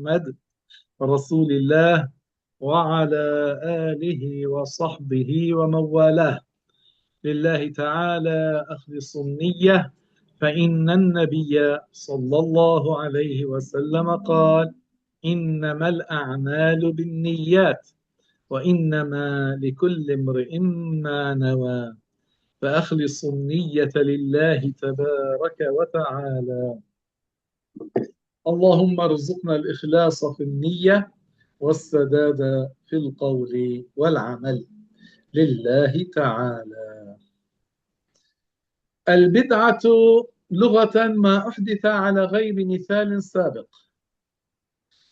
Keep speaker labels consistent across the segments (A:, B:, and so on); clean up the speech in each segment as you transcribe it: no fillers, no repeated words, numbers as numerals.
A: محمد رسول الله وعلى آله وصحبه ومن والاه. لله تعالى أخلص النية، فإن النبي صلى الله عليه وسلم قال: إنما الأعمال بالنيات وإنما لكل امرئ ما نوى. فأخلص النية لله تبارك وتعالى. اللهم ارزقنا الإخلاص في النية والسداد في القول والعمل لله تعالى. البدعة لغة ما أحدث على غير مثال سابق.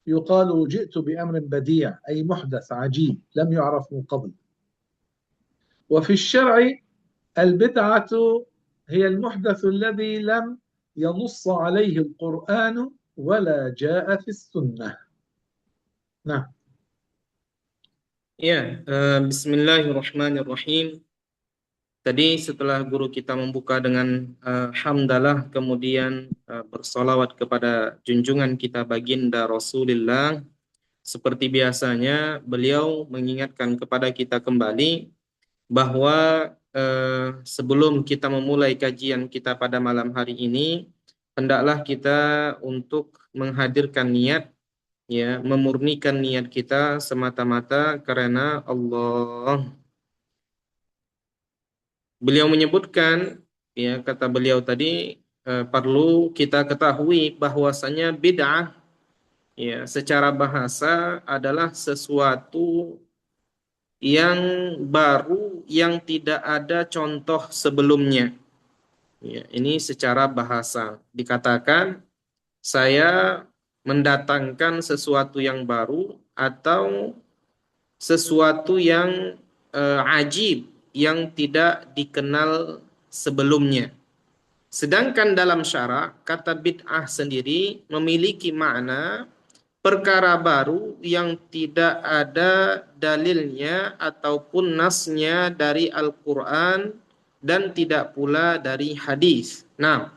A: يقال جئت بأمر بديع، أي محدث عجيب لم يعرف من قبل. وفي الشرع البدعة هي المحدث الذي لم ينص عليه القرآن ولا جاء في السنة. نعم.
B: Ya, Bismillahirrahmanirrahim. Tadi setelah guru kita membuka dengan hamdalah, kemudian bersolawat kepada junjungan kita baginda Rasulullah, seperti biasanya beliau mengingatkan kepada kita kembali bahwa sebelum kita memulai kajian kita pada malam hari ini, hendaklah kita untuk menghadirkan niat, ya, memurnikan niat kita semata-mata karena Allah. Beliau menyebutkan, ya, kata beliau tadi, perlu kita ketahui bahwasanya bid'ah, ya, secara bahasa adalah sesuatu yang baru yang tidak ada contoh sebelumnya. Ya, ini secara bahasa dikatakan saya mendatangkan sesuatu yang baru atau sesuatu yang ajib yang tidak dikenal sebelumnya. Sedangkan dalam syara, kata bid'ah sendiri memiliki makna perkara baru yang tidak ada dalilnya ataupun nasnya dari Al-Quran dan tidak pula dari hadis. Nah,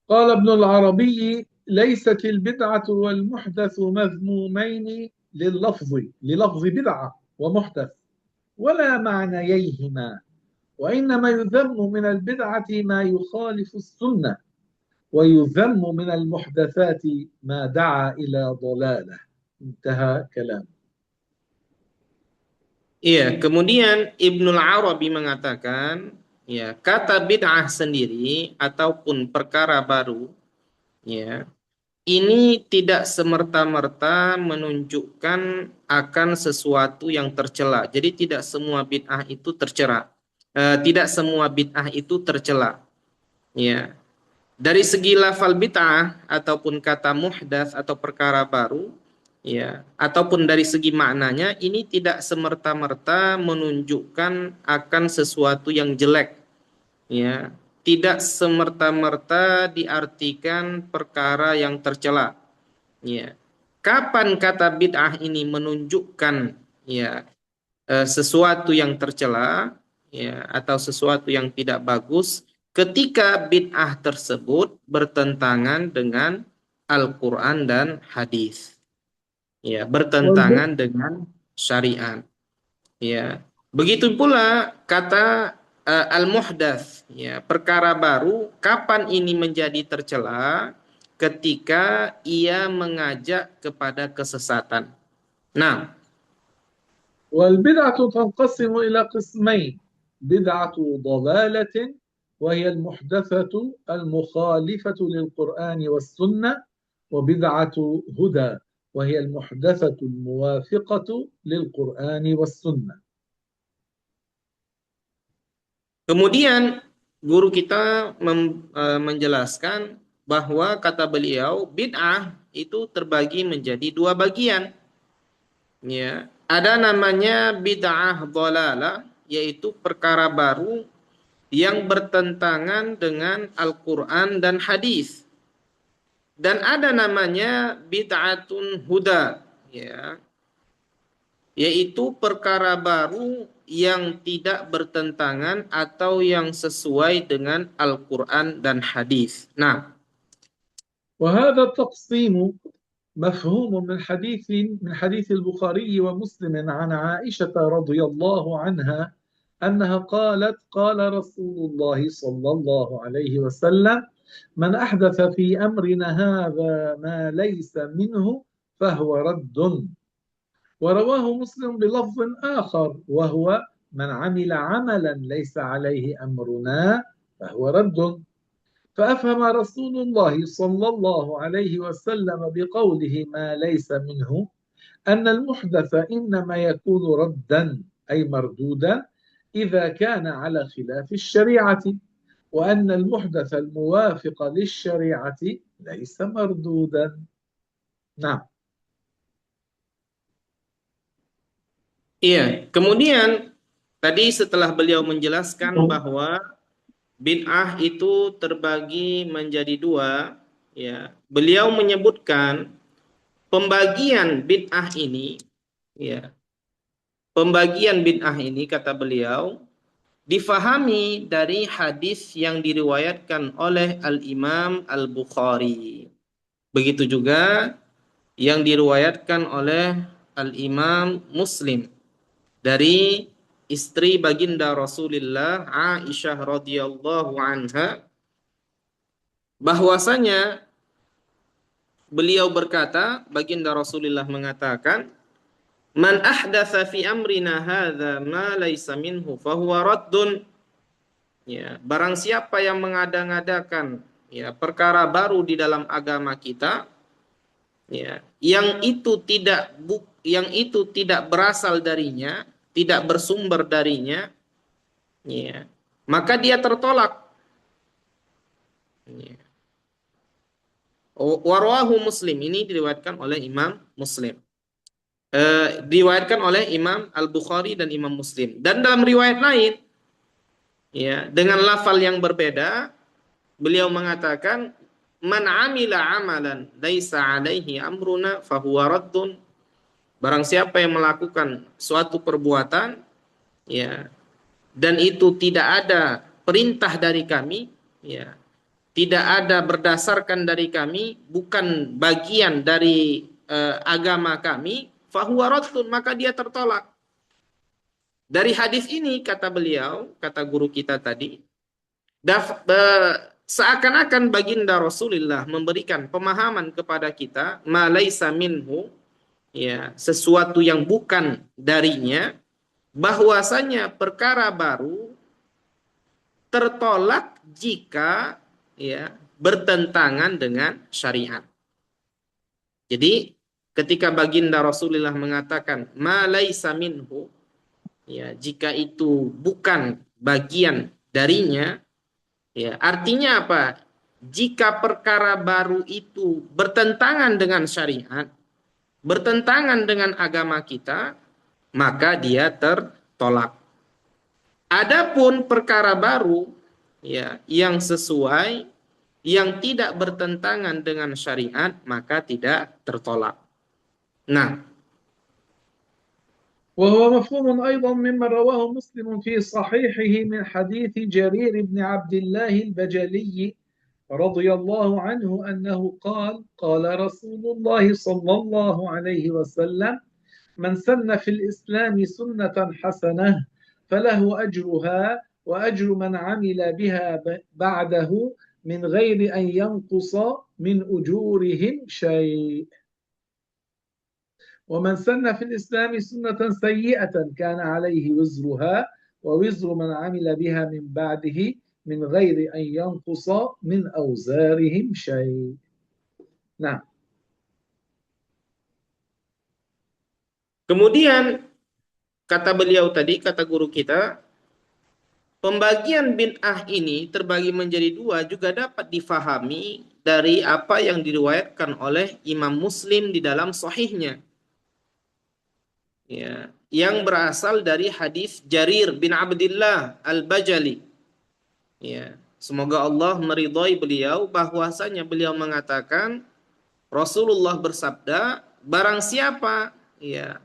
A: قال ابن العربي: ليست البدعة والمحدث مذمومين للفظ بدعة ومحدث ولا معنييهما، وإنما يذم من البدعة ما يخالف السنة، ويذم من المحدثات ما دعا إلى ضلالة. انتهى كلام.
B: iya, kemudian Ibnul Arabi mengatakan, ya, kata bid'ah sendiri ataupun perkara baru, ya, ini tidak semerta-merta menunjukkan akan sesuatu yang tercela. Jadi tidak semua bid'ah itu tercela. Tidak semua bid'ah itu tercela. Ya. Dari segi lafal bid'ah ataupun kata muhdats atau perkara baru, ya, ataupun dari segi maknanya, ini tidak semerta-merta menunjukkan akan sesuatu yang jelek, ya. Tidak semerta-merta diartikan perkara yang tercela. Ya. Kapan kata bid'ah ini menunjukkan, ya, sesuatu yang tercela, ya, atau sesuatu yang tidak bagus, ketika bid'ah tersebut bertentangan dengan Al-Quran dan hadis, ya, bertentangan dengan syariat, ya. Begitu pula kata al-muhdats, ya, perkara baru, kapan ini menjadi tercela? Ketika ia mengajak kepada kesesatan. Nah,
A: والبدعة تنقسم إلى قسمين: بدعة ضلالة وهي المحدثة المخالفة للقرآن والسنة، وبدعة هدى وهي المحدثة الموافقة للقرآن والسنة.
B: kemudian guru kita menjelaskan bahwa kata beliau bid'ah itu terbagi menjadi dua bagian. Ya, ada namanya bid'ah dhalalah, yaitu perkara baru yang bertentangan dengan Al-Quran dan hadis. Dan ada namanya bid'atun huda, ya, yaitu perkara baru yang tidak bertentangan atau yang sesuai dengan Al-Quran dan hadis. Nah,
A: وهذا التقسيم مفهوم من حديث البخاري ومسلم عن عائشة رضي الله عنها أنها قالت قال رسول الله صلى الله عليه وسلم من أحدث في أمرنا هذا ما ليس منه فهو رد. ورواه مسلم بلفظ آخر وهو من عمل عملا ليس عليه أمرنا فهو رد. فأفهم رسول الله صلى الله عليه وسلم بقوله ما ليس منه أن المحدث إنما يكون ردا أي مردودا إذا كان على خلاف الشريعة، وأن المحدث الموافق للشريعة ليس مردودا. نعم.
B: Iya, kemudian tadi setelah beliau menjelaskan bahwa bid'ah itu terbagi menjadi dua, ya, beliau menyebutkan pembagian bid'ah ini, ya, pembagian bid'ah ini kata beliau difahami dari hadis yang diriwayatkan oleh Al-Imam Al-Bukhari. Begitu juga yang diriwayatkan oleh Al-Imam Muslim dari istri baginda Rasulullah Aisyah radhiyallahu anha, bahwasanya beliau berkata, baginda Rasulullah mengatakan, man ahdatsa fi amrina hadza ma laysa minhu fahuwa raddun. Ya, barang siapa yang mengada-ngadakan ya perkara baru di dalam agama kita, ya, yang itu tidak berasal darinya, tidak bersumber darinya, ya, maka dia tertolak. Ya. Warwahu Muslim, ini diriwayatkan oleh Imam Muslim. Diriwayatkan oleh Imam Al-Bukhari dan Imam Muslim. Dan dalam riwayat lain, ya, dengan lafal yang berbeda, beliau mengatakan, man amila amalan laisa alaihi amruna fahuwa raddun. Barang siapa yang melakukan suatu perbuatan, ya, dan itu tidak ada perintah dari kami, ya, tidak ada berdasarkan dari kami, bukan bagian dari agama kami, fahuwa raddun, maka dia tertolak. Dari hadis ini kata beliau, kata guru kita tadi, seakan-akan baginda Rasulullah memberikan pemahaman kepada kita, ma laisa minhu, ya, sesuatu yang bukan darinya, bahwasanya perkara baru tertolak jika, ya, bertentangan dengan syariat. Jadi ketika baginda Rasulullah mengatakan ma laisa minhu, ya, jika itu bukan bagian darinya, ya, artinya apa? Jika perkara baru itu bertentangan dengan syariat, bertentangan dengan agama kita, maka dia tertolak. Adapun perkara baru, ya, yang sesuai, yang tidak bertentangan dengan syariat, maka tidak tertolak. Nah,
A: وهو مفهوم أيضا مما رواه مسلم في صحيحه من حديث جرير بن عبد الله البجلي رضي الله عنه أنه قال قال رسول الله صلى الله عليه وسلم من سن في الإسلام سنة حسنة فله أجرها وأجر من عمل بها بعده من غير أن ينقص من أجورهم شيء ومن سن في الإسلام سنة سيئة كان عليه وزرها ووزر من عمل بها من بعده من غير أن ينقص من أوزارهم شيء. Nah.
B: Kemudian kata beliau tadi, kata guru kita, pembagian bid'ah ini terbagi menjadi dua juga dapat difahami dari apa yang diriwayatkan oleh Imam Muslim di dalam sahihnya. Ya, yang berasal dari hadis Jarir bin Abdullah Al-Bajali. Ya, semoga Allah meridhai beliau, bahwasanya beliau mengatakan Rasulullah bersabda, barang siapa, ya,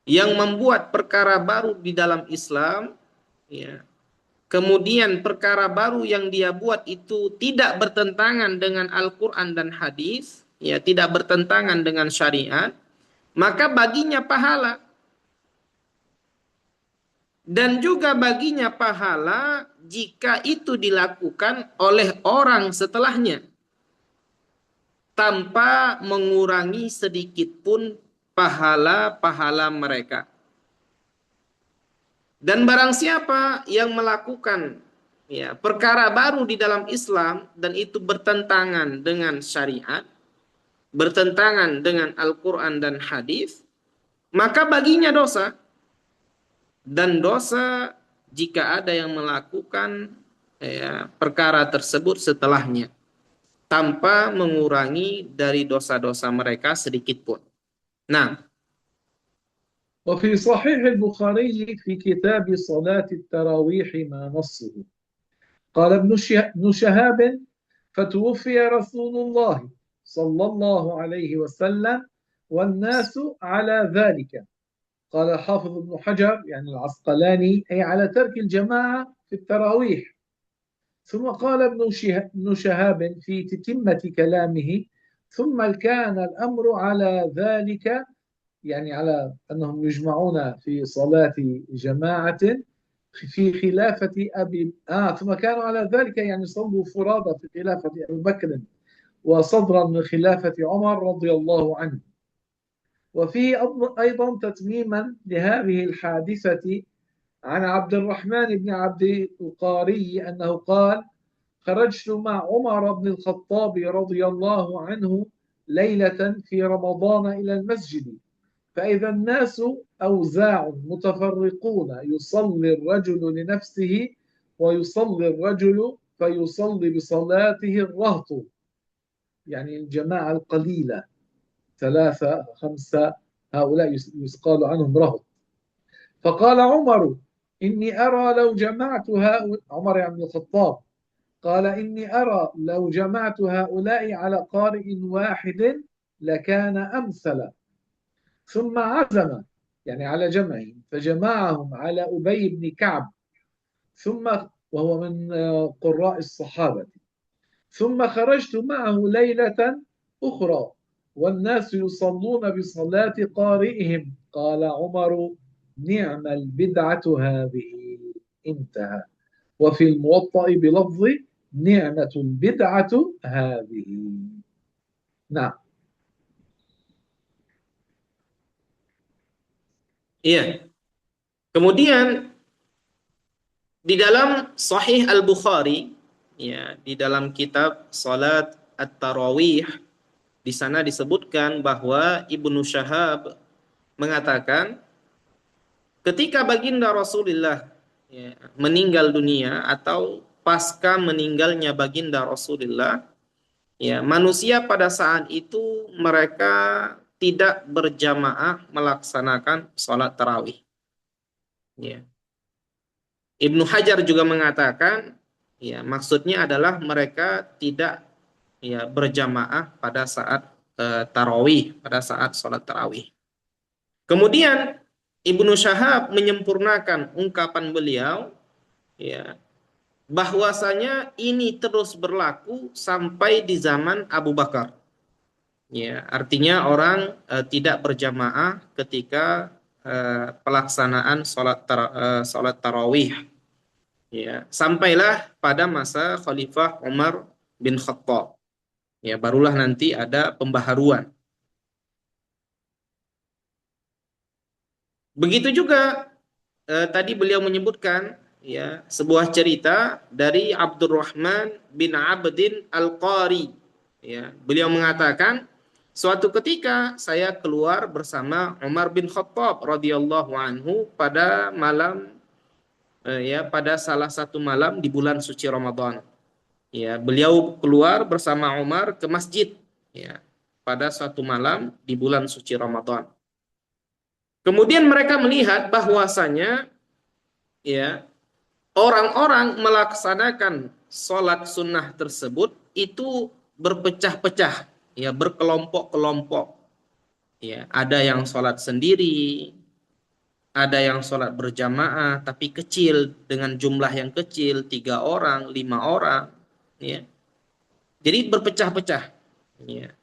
B: yang membuat perkara baru di dalam Islam, ya, kemudian perkara baru yang dia buat itu tidak bertentangan dengan Al-Quran dan hadis, ya tidak bertentangan dengan syariat, maka baginya pahala. Dan juga baginya pahala jika itu dilakukan oleh orang setelahnya, tanpa mengurangi sedikit pun pahala-pahala mereka. Dan barang siapa yang melakukan ya perkara baru di dalam Islam dan itu bertentangan dengan syariat, bertentangan dengan Al-Quran dan hadis, maka baginya dosa. Dan dosa jika ada yang melakukan ya, perkara tersebut setelahnya, tanpa mengurangi dari dosa-dosa mereka sedikit pun. Nah,
A: وفي صحيح البخاري في كتاب صلاة التراويح ما نصه قال ابن شهاب فتوفي رسول الله صلى الله عليه وسلم والناس على ذلك. قال الحافظ ابن حجر يعني العسقلاني أي على ترك الجماعة في التراويح. ثم قال ابن شهاب في تتمة كلامه ثم كان الأمر على ذلك، يعني على أنهم يجمعون في صلاة جماعة في خلافة أبي ثم كانوا على ذلك يعني صلوا فرادى في خلافة أبي بكر وصدرا من خلافة عمر رضي الله عنه. وفيه أيضا تتميما لهذه الحادثة عن عبد الرحمن بن عبد القاري أنه قال خرجت مع عمر بن الخطاب رضي الله عنه ليلة في رمضان إلى المسجد فإذا الناس أوزاع متفرقون يصلي الرجل لنفسه ويصلي الرجل فيصلي بصلاته الرهط، يعني الجماعة القليلة 3 5 هؤلاء يقال عنهم رهط. فقال عمر إني أرى لو جمعت هؤلاء، عمر يعني الخطاب قال إني أرى لو جمعت هؤلاء على قارئ واحد لكان أمثل. ثم عزم يعني على جمعهم فجمعهم على أبي بن كعب ثم وهو من قراء الصحابة، ثم خرجت معه ليلة أخرى والناس يصلون بصلاة قارئهم قال عمر نعم البدعة هذه، انتهى. وفي الموطأ بلفظ نعمة البدعة هذه. نعم.
B: iya. Kemudian di dalam Sahih Al-Bukhari, ya, di dalam kitab Salat At-Tarawih, di sana disebutkan bahwa Ibnu Syahab mengatakan ketika baginda Rasulullah ya, meninggal dunia atau pasca meninggalnya baginda Rasulullah, ya, manusia pada saat itu mereka tidak berjamaah melaksanakan sholat tarawih. Ya. Ibnu Hajar juga mengatakan, ya, maksudnya adalah mereka tidak ya berjamaah pada saat tarawih, pada saat sholat tarawih. Kemudian Ibnu Syahab menyempurnakan ungkapan beliau, ya, bahwasanya ini terus berlaku sampai di zaman Abu Bakar. Ya, artinya orang tidak berjamaah ketika pelaksanaan sholat tarawih. Ya, sampailah pada masa Khalifah Umar bin Khattab. Ya, barulah nanti ada pembaharuan. Begitu juga tadi beliau menyebutkan ya sebuah cerita dari Abdurrahman bin Abdin Al-Qari. Ya, beliau mengatakan suatu ketika saya keluar bersama Umar bin Khattab radhiyallahu anhu pada malam ya pada salah satu malam di bulan suci Ramadan. Ya, beliau keluar bersama Umar ke masjid ya pada suatu malam di bulan suci Ramadan. Kemudian mereka melihat bahwasanya ya orang-orang melaksanakan sholat sunnah tersebut itu berpecah-pecah, ya berkelompok-kelompok. Ya, ada yang sholat sendiri, ada yang sholat berjamaah tapi kecil dengan jumlah yang kecil 3 orang, 5 orang. Ya. Jadi berpecah-pecah. Ya.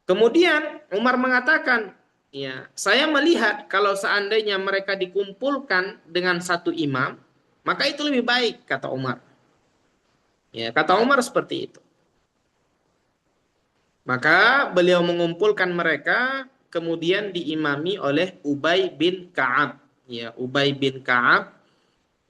B: Kemudian Umar mengatakan, ya, saya melihat kalau seandainya mereka dikumpulkan dengan satu imam, maka itu lebih baik, kata Umar. Ya, kata Umar seperti itu. Maka beliau mengumpulkan mereka, kemudian diimami oleh Ubay bin Ka'ab. Ya, Ubay bin Ka'ab,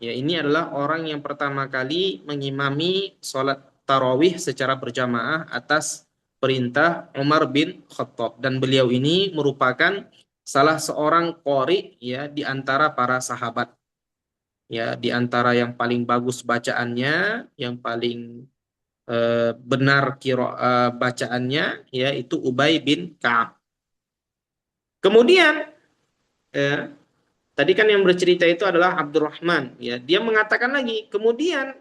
B: ya, ini adalah orang yang pertama kali mengimami sholat tarawih secara berjamaah atas perintah Umar bin Khattab. Dan beliau ini merupakan salah seorang qori, ya, di antara para sahabat. Ya, di antara yang paling bagus bacaannya, yang paling benar bacaannya, yaitu Ubay bin Ka'ab. Kemudian tadi kan yang bercerita itu adalah Abdurrahman, ya, dia mengatakan lagi, kemudian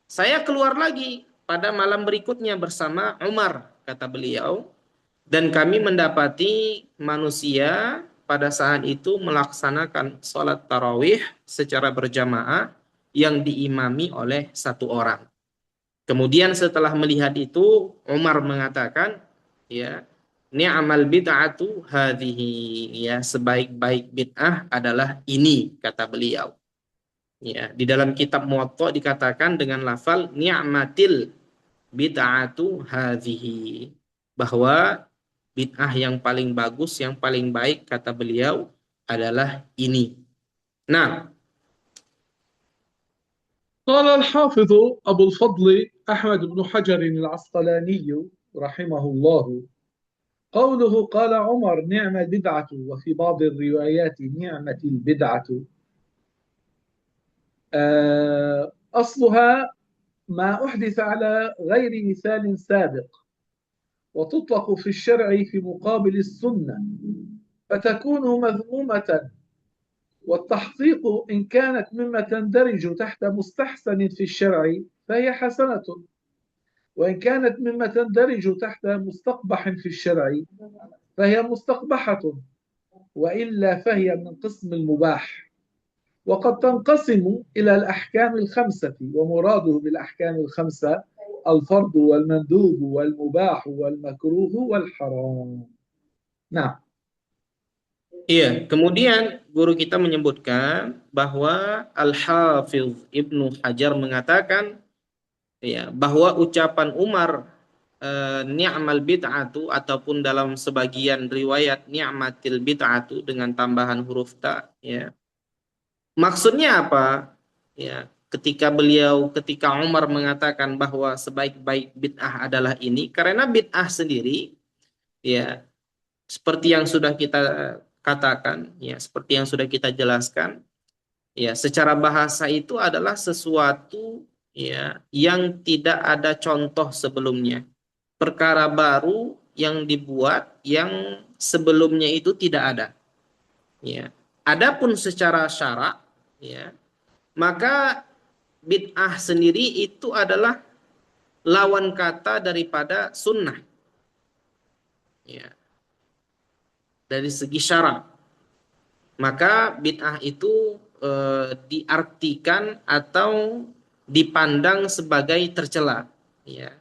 B: saya keluar lagi pada malam berikutnya bersama Umar, kata beliau, dan kami mendapati manusia pada saat itu melaksanakan sholat tarawih secara berjamaah yang diimami oleh satu orang. Kemudian setelah melihat itu, Umar mengatakan, ya, ni'mal bid'atu hadhihi, ya, sebaik-baik bid'ah adalah ini, kata beliau. Ya, di dalam kitab Muwatta dikatakan dengan lafal ni'matil bid'atu hadhihi, bahwa bid'ah yang paling bagus, yang paling baik, kata beliau, adalah ini. Nah,
A: قال الحافظ أبو الفضل أحمد بن حجر العسقلاني رحمه الله: قوله قال عمر نعم البدعة، وفي بعض الروايات نعمة البدعة، أصلها ما أحدث على غير مثال سابق، وتطلق في الشرع في مقابل السنة، فتكون مذمومة. والتحقيق إن كانت مما تندرج تحت مستحسن في الشرع فهي حسنة، وإن كانت مما تندرج تحت مستقبح في الشرع فهي مستقبحة، وإلا فهي من قسم المباح. وقد تنقسم إلى الأحكام الخمسة، ومراده بالأحكام الخمسة الفرض والمندوب والمباح والمكروه والحرام. نعم.
B: iya, kemudian guru kita menyebutkan bahwa Al-Hafidh Ibnu Hajar mengatakan, ya, bahwa ucapan Umar ni'mal bid'atu, ataupun dalam sebagian riwayat ni'matil bid'atu dengan tambahan huruf ta, ya. Maksudnya apa? Ya, ketika Umar mengatakan bahwa sebaik-baik bid'ah adalah ini, karena bid'ah sendiri, ya, seperti yang sudah kita katakan, ya, seperti yang sudah kita jelaskan, ya, secara bahasa itu adalah sesuatu, ya, yang tidak ada contoh sebelumnya. Perkara baru yang dibuat yang sebelumnya itu tidak ada. Ya. Adapun secara syarak, ya, maka bid'ah sendiri itu adalah lawan kata daripada sunnah. Ya. Dari segi syarak, maka bid'ah itu diartikan atau dipandang sebagai tercela, ya,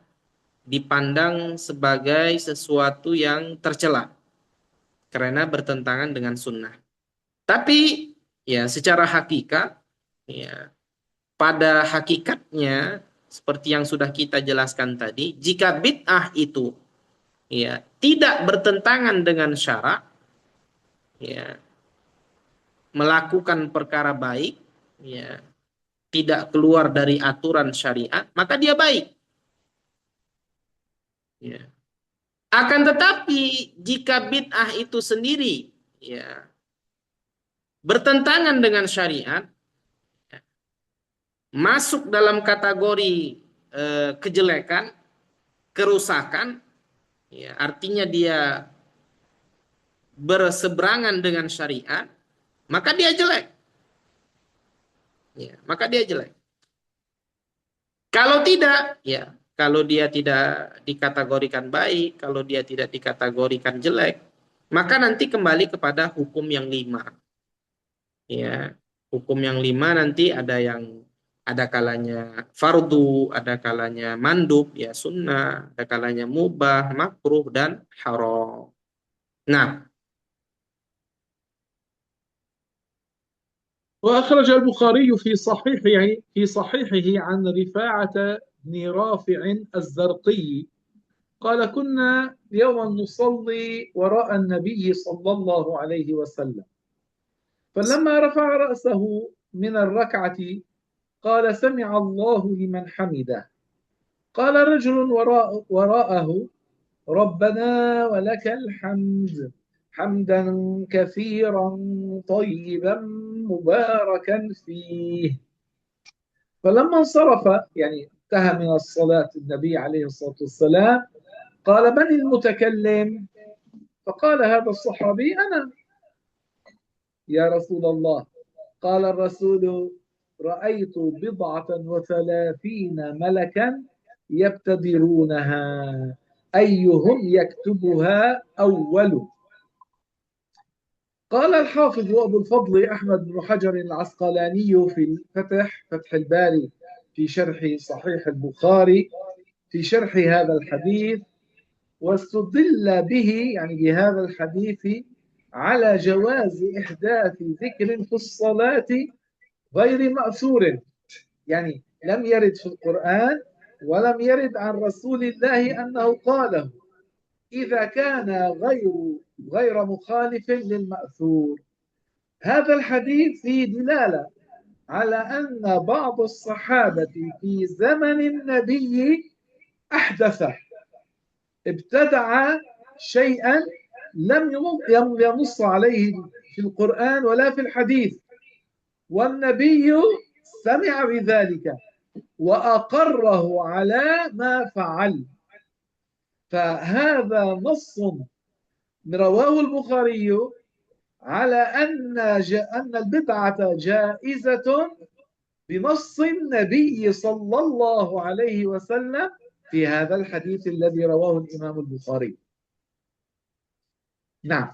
B: dipandang sebagai sesuatu yang tercela karena bertentangan dengan sunnah. Tapi, ya, secara hakikat, ya, pada hakikatnya seperti yang sudah kita jelaskan tadi, jika bid'ah itu, ya, tidak bertentangan dengan syarak, ya, melakukan perkara baik, ya, tidak keluar dari aturan syariat, maka dia baik. Ya. Akan tetapi jika bid'ah itu sendiri, ya, bertentangan dengan syariat, ya, masuk dalam kategori kejelekan, kerusakan, ya, artinya dia berseberangan dengan syariat, maka dia jelek. Ya, maka dia jelek. Kalau tidak, ya, kalau dia tidak dikategorikan baik, kalau dia tidak dikategorikan jelek, maka nanti kembali kepada hukum yang 5. Ya, hukum yang 5 nanti ada yang ada kalanya fardu, ada kalanya mandub, ya sunnah, ada kalanya mubah, makruh, dan haram. Nah,
A: وأخرج البخاري في صحيحه عن رفاعة بن رافع الزرقي قال: كنا يوما نصلي وراء النبي صلى الله عليه وسلم، فلما رفع رأسه من الركعة قال: سمع الله لمن حمده. قال رجل وراءه: ربنا ولك الحمد حمدا كثيرا طيبا مباركا فيه. فلما انصرف، يعني انتهى من الصلاة النبي عليه الصلاة والسلام، قال: من المتكلم؟ فقال هذا الصحابي: أنا يا رسول الله. قال الرسول: رأيت 37 ملكا يبتدرونها أيهم يكتبها أول. قال الحافظ أبو الفضل أحمد بن حجر العسقلاني في فتح الباري في شرح صحيح البخاري في شرح هذا الحديث: واستدل به، يعني بهذا الحديث، على جواز إحداث ذكر في الصلاة غير مأثور، يعني لم يرد في القرآن ولم يرد عن رسول الله أنه قاله، إذا كان غير مخالف للمأثور. هذا الحديث فيه دلالة على أن بعض الصحابة في زمن النبي أحدث، ابتدع شيئا لم ينص عليه في القرآن ولا في الحديث، والنبي سمع بذلك وأقره على ما فعل. فهذا نص رواه البخاري على أن البدعة جائزة بنص النبي صلى الله عليه وسلم في هذا الحديث الذي رواه الإمام البخاري. نعم.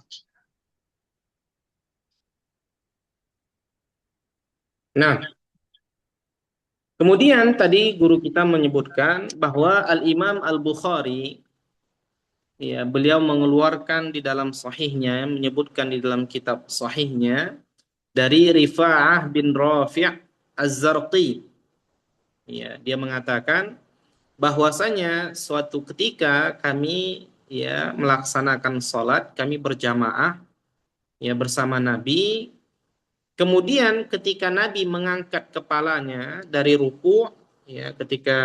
B: nah, kemudian tadi guru kita menyebutkan bahwa Al-Imam Al-Bukhari, ya, beliau mengeluarkan di dalam sahihnya, menyebutkan di dalam kitab sahihnya dari Rifa'ah bin Rafi' Az-Zarqi. Ya, dia mengatakan bahwasanya suatu ketika kami, ya, melaksanakan sholat, kami berjamaah, ya, bersama Nabi. Kemudian ketika Nabi mengangkat kepalanya dari ruku', ya, ketika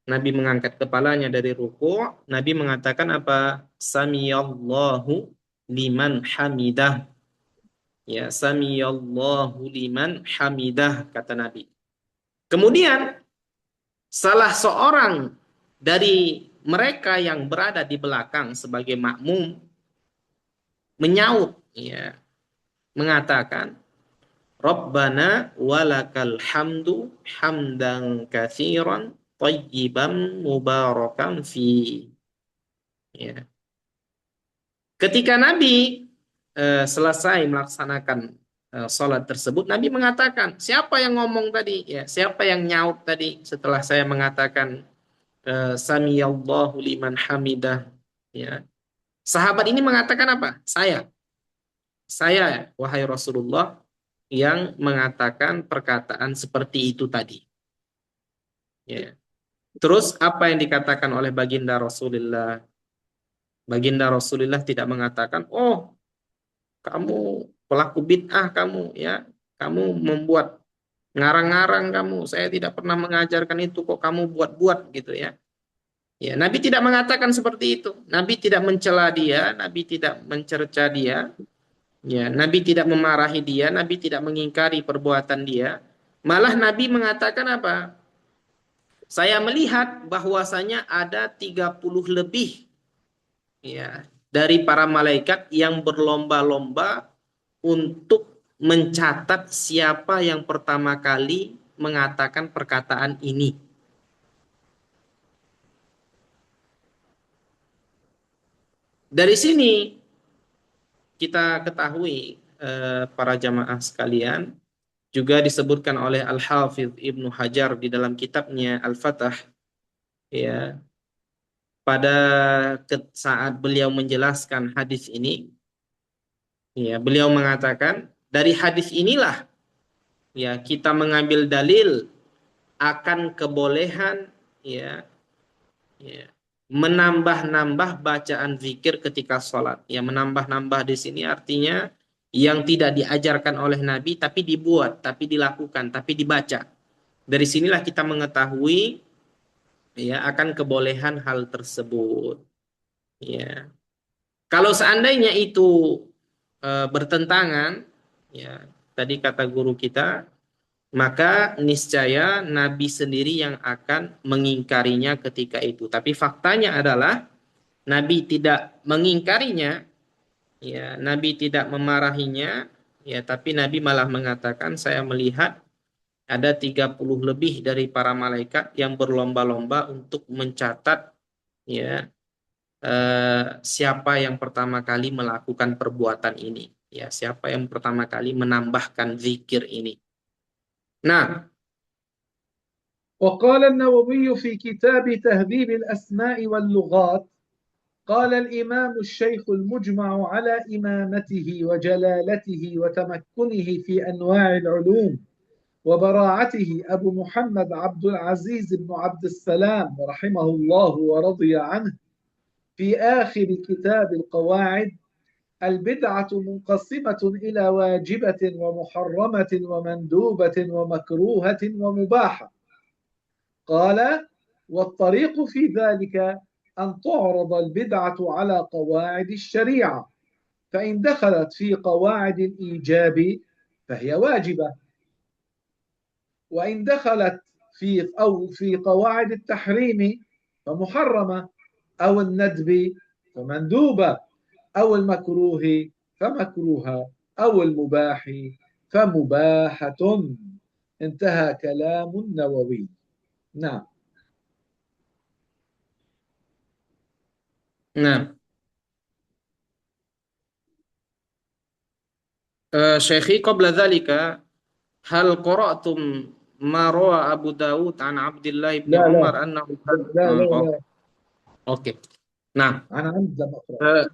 B: Nabi mengangkat kepalanya dari ruku', Nabi mengatakan apa? Samiyallahu liman hamidah. Ya, samiyallahu liman hamidah, kata Nabi. Kemudian salah seorang dari mereka yang berada di belakang sebagai makmum menyaut, ya, mengatakan, Rabbana walakal hamdu hamdan katsiran thayyiban mubarakan fi. Ya. Ketika Nabi selesai melaksanakan sholat tersebut, Nabi mengatakan, siapa yang ngomong tadi? Ya, siapa yang nyaut tadi setelah saya mengatakan samiyallahu liman hamidah? Ya. Sahabat ini mengatakan apa? Saya, wahai Rasulullah, yang mengatakan perkataan seperti itu tadi. Ya. Terus apa yang dikatakan oleh baginda Rasulullah? Baginda Rasulullah tidak mengatakan, oh, kamu pelaku bid'ah kamu, ya, kamu membuat ngarang-ngarang kamu, saya tidak pernah mengajarkan itu, kok kamu buat-buat, gitu ya. Ya, Nabi tidak mengatakan seperti itu. Nabi tidak mencela dia, Nabi tidak mencerca dia, ya, Nabi tidak memarahi dia, Nabi tidak mengingkari perbuatan dia. Malah Nabi mengatakan apa? Saya melihat bahwasanya ada 30 lebih, ya, dari para malaikat yang berlomba-lomba untuk mencatat siapa yang pertama kali mengatakan perkataan ini. Dari sini kita ketahui, para jamaah sekalian, juga disebutkan oleh Al-Hafidh Ibnu Hajar di dalam kitabnya Al-Fath, ya, pada saat beliau menjelaskan hadis ini, ya, beliau mengatakan dari hadis inilah, ya, kita mengambil dalil akan kebolehan, ya, ya, menambah-nambah bacaan zikir ketika sholat. Ya, menambah-nambah di sini artinya yang tidak diajarkan oleh Nabi tapi dibuat, tapi dilakukan, tapi dibaca. Dari sinilah kita mengetahui, ya, akan kebolehan hal tersebut. Ya, kalau seandainya itu bertentangan, ya, tadi kata guru kita, maka niscaya Nabi sendiri yang akan mengingkarinya ketika itu. Tapi faktanya adalah Nabi tidak mengingkarinya, ya, Nabi tidak memarahinya, ya, tapi Nabi malah mengatakan, saya melihat ada 30 lebih dari para malaikat yang berlomba-lomba untuk mencatat, ya, siapa yang pertama kali melakukan perbuatan ini, ya, siapa yang pertama kali menambahkan zikir ini. Nah,
A: وقال النووي في كتاب تهذيب الأسماء واللغات قال الإمام الشيخ المجمع على إمامته وجلالته وتمكنه في أنواع العلوم وبراعته أبو محمد عبد العزيز بن عبد السلام رحمه الله ورضي عنه في آخر كتاب القواعد: البدعة منقسمة إلى واجبة ومحرمة ومندوبة ومكروهة ومباحة. قال: والطريق في ذلك أن تعرض البدعة على قواعد الشريعة، فإن دخلت في قواعد الإيجاب فهي واجبة، وإن دخلت في قواعد التحريم فمحرمة، أو الندب فمندوبة، أو المكروه فمكروهة، أو المباح فمباحة. انتهى كلام النووي. نعم.
B: nah, Syekhi qabla dzalika, hal qara'tum ma rawa Abu Dawud an Abdullah bin
A: لا لا
B: Umar annahu
A: لا لا
B: oh,
A: لا
B: oke. Nah,
A: أنا عمد لم أقرأ.
B: eh,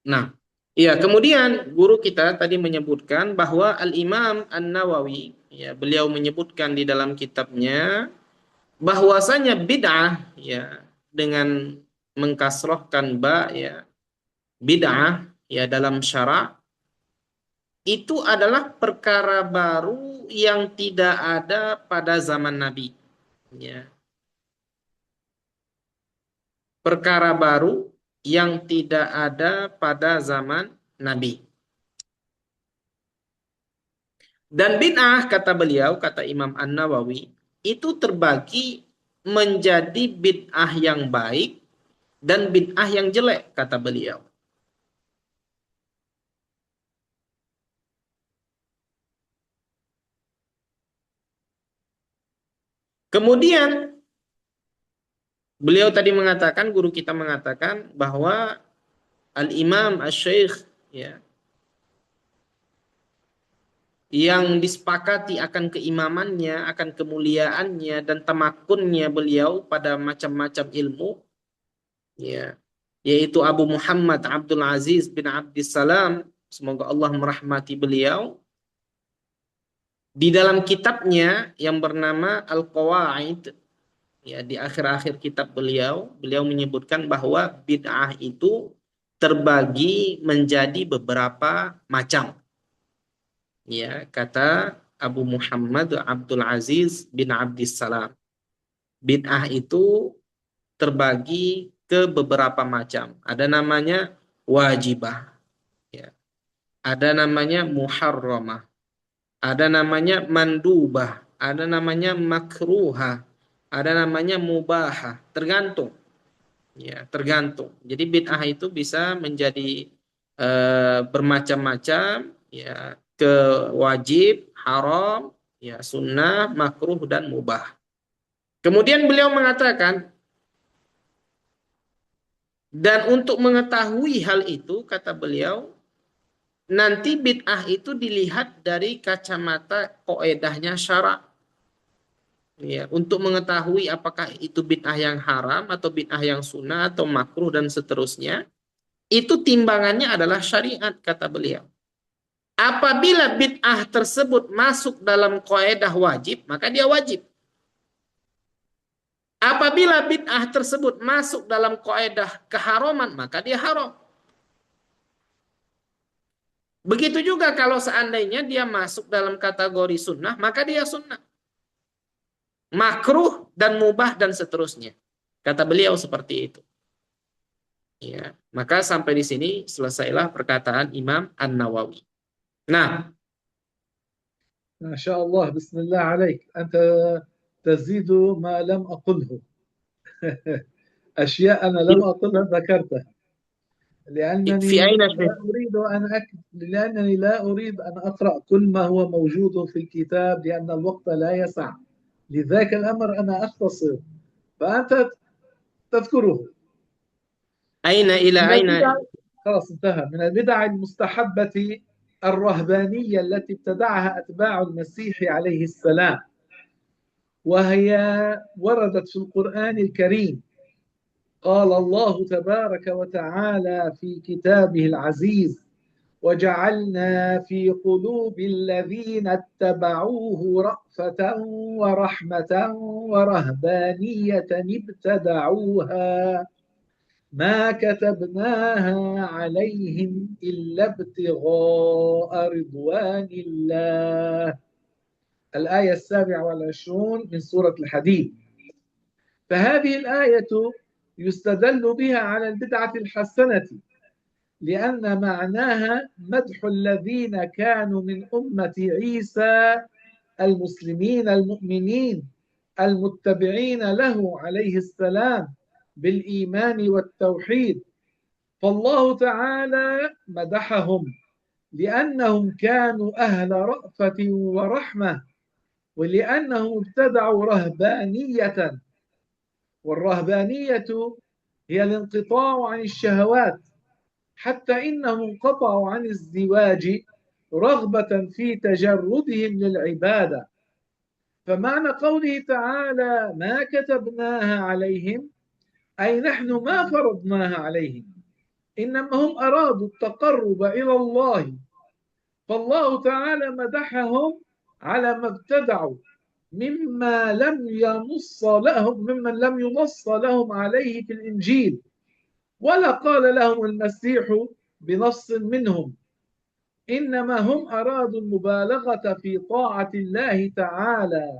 B: nah, iya, kemudian guru kita tadi menyebutkan bahwa Al-Imam An-Nawawi, ya, beliau menyebutkan di dalam kitabnya bahwasanya bid'ah, ya, dengan mengkasrohkan ba, ya, bid'ah, ya, dalam syara itu adalah perkara baru yang tidak ada pada zaman Nabi, ya. Perkara baru yang tidak ada pada zaman Nabi. Dan bid'ah, kata beliau, kata Imam An-Nawawi, itu terbagi menjadi bid'ah yang baik dan bid'ah yang jelek, kata beliau. Kemudian beliau tadi mengatakan, guru kita mengatakan bahwa Al-Imam Asy-Syaikh, ya, yang disepakati akan keimamannya, akan kemuliaannya dan tamakunnya beliau pada macam-macam ilmu, ya, yaitu Abu Muhammad Abdul Aziz bin Abdissalam, semoga Allah merahmati beliau, di dalam kitabnya yang bernama Al-Qawaid, ya, di akhir-akhir kitab beliau, beliau menyebutkan bahwa bid'ah itu terbagi menjadi beberapa macam. Ya, kata Abu Muhammad Abdul Aziz bin Abdissalam, bid'ah itu terbagi ke beberapa macam. Ada namanya wajibah, ya. Ada namanya muharramah, ada namanya mandubah, ada namanya makruhah, ada namanya mubahah. Tergantung, ya, tergantung. Jadi bid'ah itu bisa menjadi bermacam-macam, ya, ke wajib, haram, ya, sunnah, makruh dan mubah. Kemudian beliau mengatakan, dan untuk mengetahui hal itu, kata beliau, nanti bid'ah itu dilihat dari kacamata kaidahnya syara. Ya, untuk mengetahui apakah itu bid'ah yang haram atau bid'ah yang sunnah atau makruh dan seterusnya, itu timbangannya adalah syariat kata beliau. Apabila bid'ah tersebut masuk dalam kaidah wajib, maka dia wajib. Apabila bid'ah tersebut masuk dalam kaidah keharaman, maka dia haram. Begitu juga kalau seandainya dia masuk dalam kategori sunnah, maka dia sunnah. Makruh dan mubah dan seterusnya. Kata beliau seperti itu. Ya, maka sampai di sini selesailah perkataan Imam An-Nawawi. Nah,
A: ما شاء الله بسم الله عليك أنت تزيد ما لم أقله أشياء أنا لم أقلها ذكرتها
B: fi aina
A: لأنني لا أريد أن أقرأ كل ما هو موجود في الكتاب لأن الوقت لا يسع لذاك الأمر أنا أختصر فأنت تذكره
B: aina ila
A: من
B: aina
A: البدع خلاص انتهى من البدع المستحبة الرهبانية التي ابتدعها أتباع المسيح عليه السلام وهي وردت في القرآن الكريم قال الله تبارك وتعالى في كتابه العزيز وجعلنا في قلوب الذين اتبعوه رأفة ورحمة ورهبانية ابتدعوها ما كتبناها عليهم إلا ابتغاء رضوان الله الآية 27 من سورة الحديد فهذه الآية يستدل بها على البدعة الحسنة لأن معناها مدح الذين كانوا من أمة عيسى المسلمين المؤمنين المتبعين له عليه السلام بالإيمان والتوحيد فالله تعالى مدحهم لأنهم كانوا أهل رأفة ورحمة ولأنهم ابتدعوا رهبانية والرهبانية هي الانقطاع عن الشهوات حتى إنهم انقطعوا عن الزواج رغبة في تجردهم للعبادة فمعنى قوله تعالى ما كتبناها عليهم أي نحن ما فرضناها عليهم إنما هم أرادوا التقرب إلى الله فالله تعالى مدحهم على ما ابتدعوا ممن لم ينص لهم عليه في الإنجيل ولا قال لهم المسيح بنص منهم إنما هم أرادوا المبالغة في طاعة الله تعالى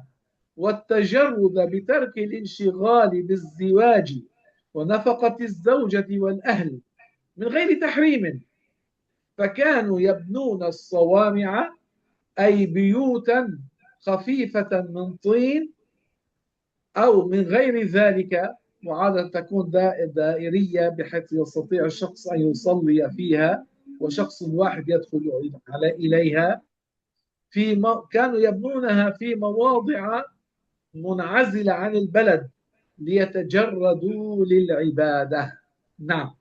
A: والتجرد بترك الانشغال بالزواج ونفقة الزوجة والأهل من غير تحريم فكانوا يبنون الصوامع أي بيوتا خفيفة من طين أو من غير ذلك وعادة تكون دائرية بحيث يستطيع الشخص أن يصلي فيها وشخص واحد يدخل إليها كانوا يبنونها في مواضع منعزلة عن البلد ليتجردوا للعبادة نعم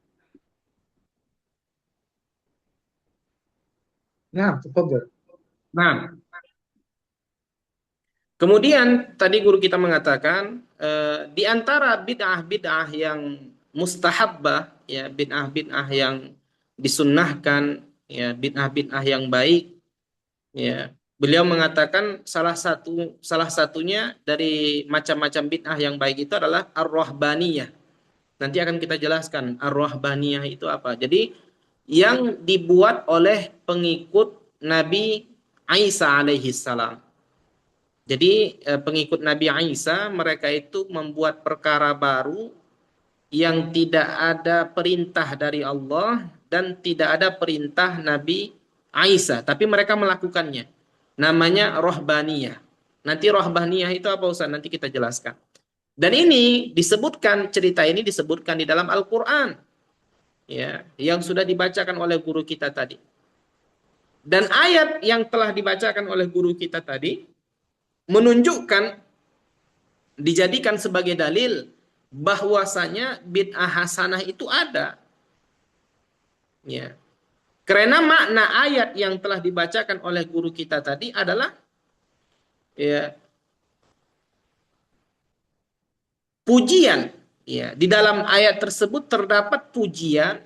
A: نعم تفضل
B: Nah, kemudian tadi guru kita mengatakan di antara bid'ah-bid'ah yang mustahabbah, ya bid'ah-bid'ah yang disunnahkan, ya bid'ah-bid'ah yang baik, ya beliau mengatakan salah satunya dari macam-macam bid'ah yang baik itu adalah ar-rahbaniyah. Nanti akan kita jelaskan ar-rahbaniyah itu apa. Jadi yang dibuat oleh pengikut Nabi Isa alaihi salam. Jadi pengikut Nabi Isa mereka itu membuat perkara baru yang tidak ada perintah dari Allah dan tidak ada perintah Nabi Isa, tapi mereka melakukannya. Namanya rohbaniyah. Nanti rohbaniyah itu apa Ustaz? Nanti kita jelaskan. Dan ini disebutkan, cerita ini disebutkan di dalam Al-Quran, ya, yang sudah dibacakan oleh guru kita tadi. Dan ayat yang telah dibacakan oleh guru kita tadi menunjukkan, dijadikan sebagai dalil bahwasanya bid'ah hasanah itu ada. Ya. Karena makna ayat yang telah dibacakan oleh guru kita tadi adalah ya pujian. Ya, di dalam ayat tersebut terdapat pujian